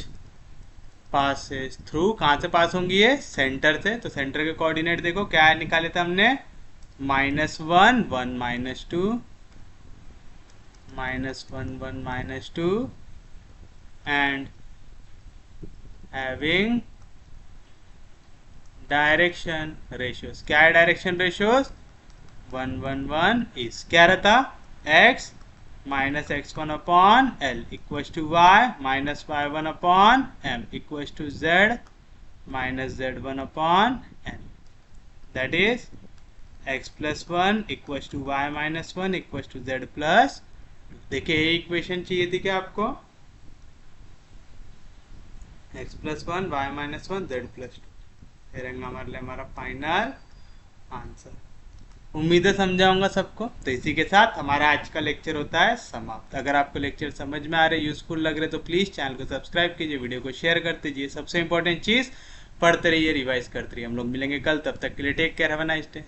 passes through, कहाँ से पास होंगी ये? सेंटर से। तो सेंटर के कोऑर्डिनेट देखो क्या निकाले थे हमने? -1 1 minus 2 -1 1 minus 2 and having direction ratios. क्या है डायरेक्शन रेशियोज? 1 1 1 इज क्या रहता? x minus x1 upon l equal to y minus y1 upon m equal to z minus z1 upon n। That is x plus 1 equal to y minus 1 equal to z plus. देखिए ये equation चाहिए थी क्या आपको? x plus 1 y minus 1 z plus 2 रहेगा हमारे लिए हमारा फाइनल आंसर। उम्मीद है समझाऊंगा सबको। तो इसी के साथ हमारा आज का लेक्चर होता है समाप्त। अगर आपको लेक्चर समझ में आ रहे, यूजफुल लग रहे तो प्लीज़ चैनल को सब्सक्राइब कीजिए, वीडियो को शेयर कर दीजिए। सबसे इंपॉर्टेंट चीज़, पढ़ते रहिए, रिवाइज करते रहिए। हम लोग मिलेंगे कल, तब तक के लिए take care, have a nice day.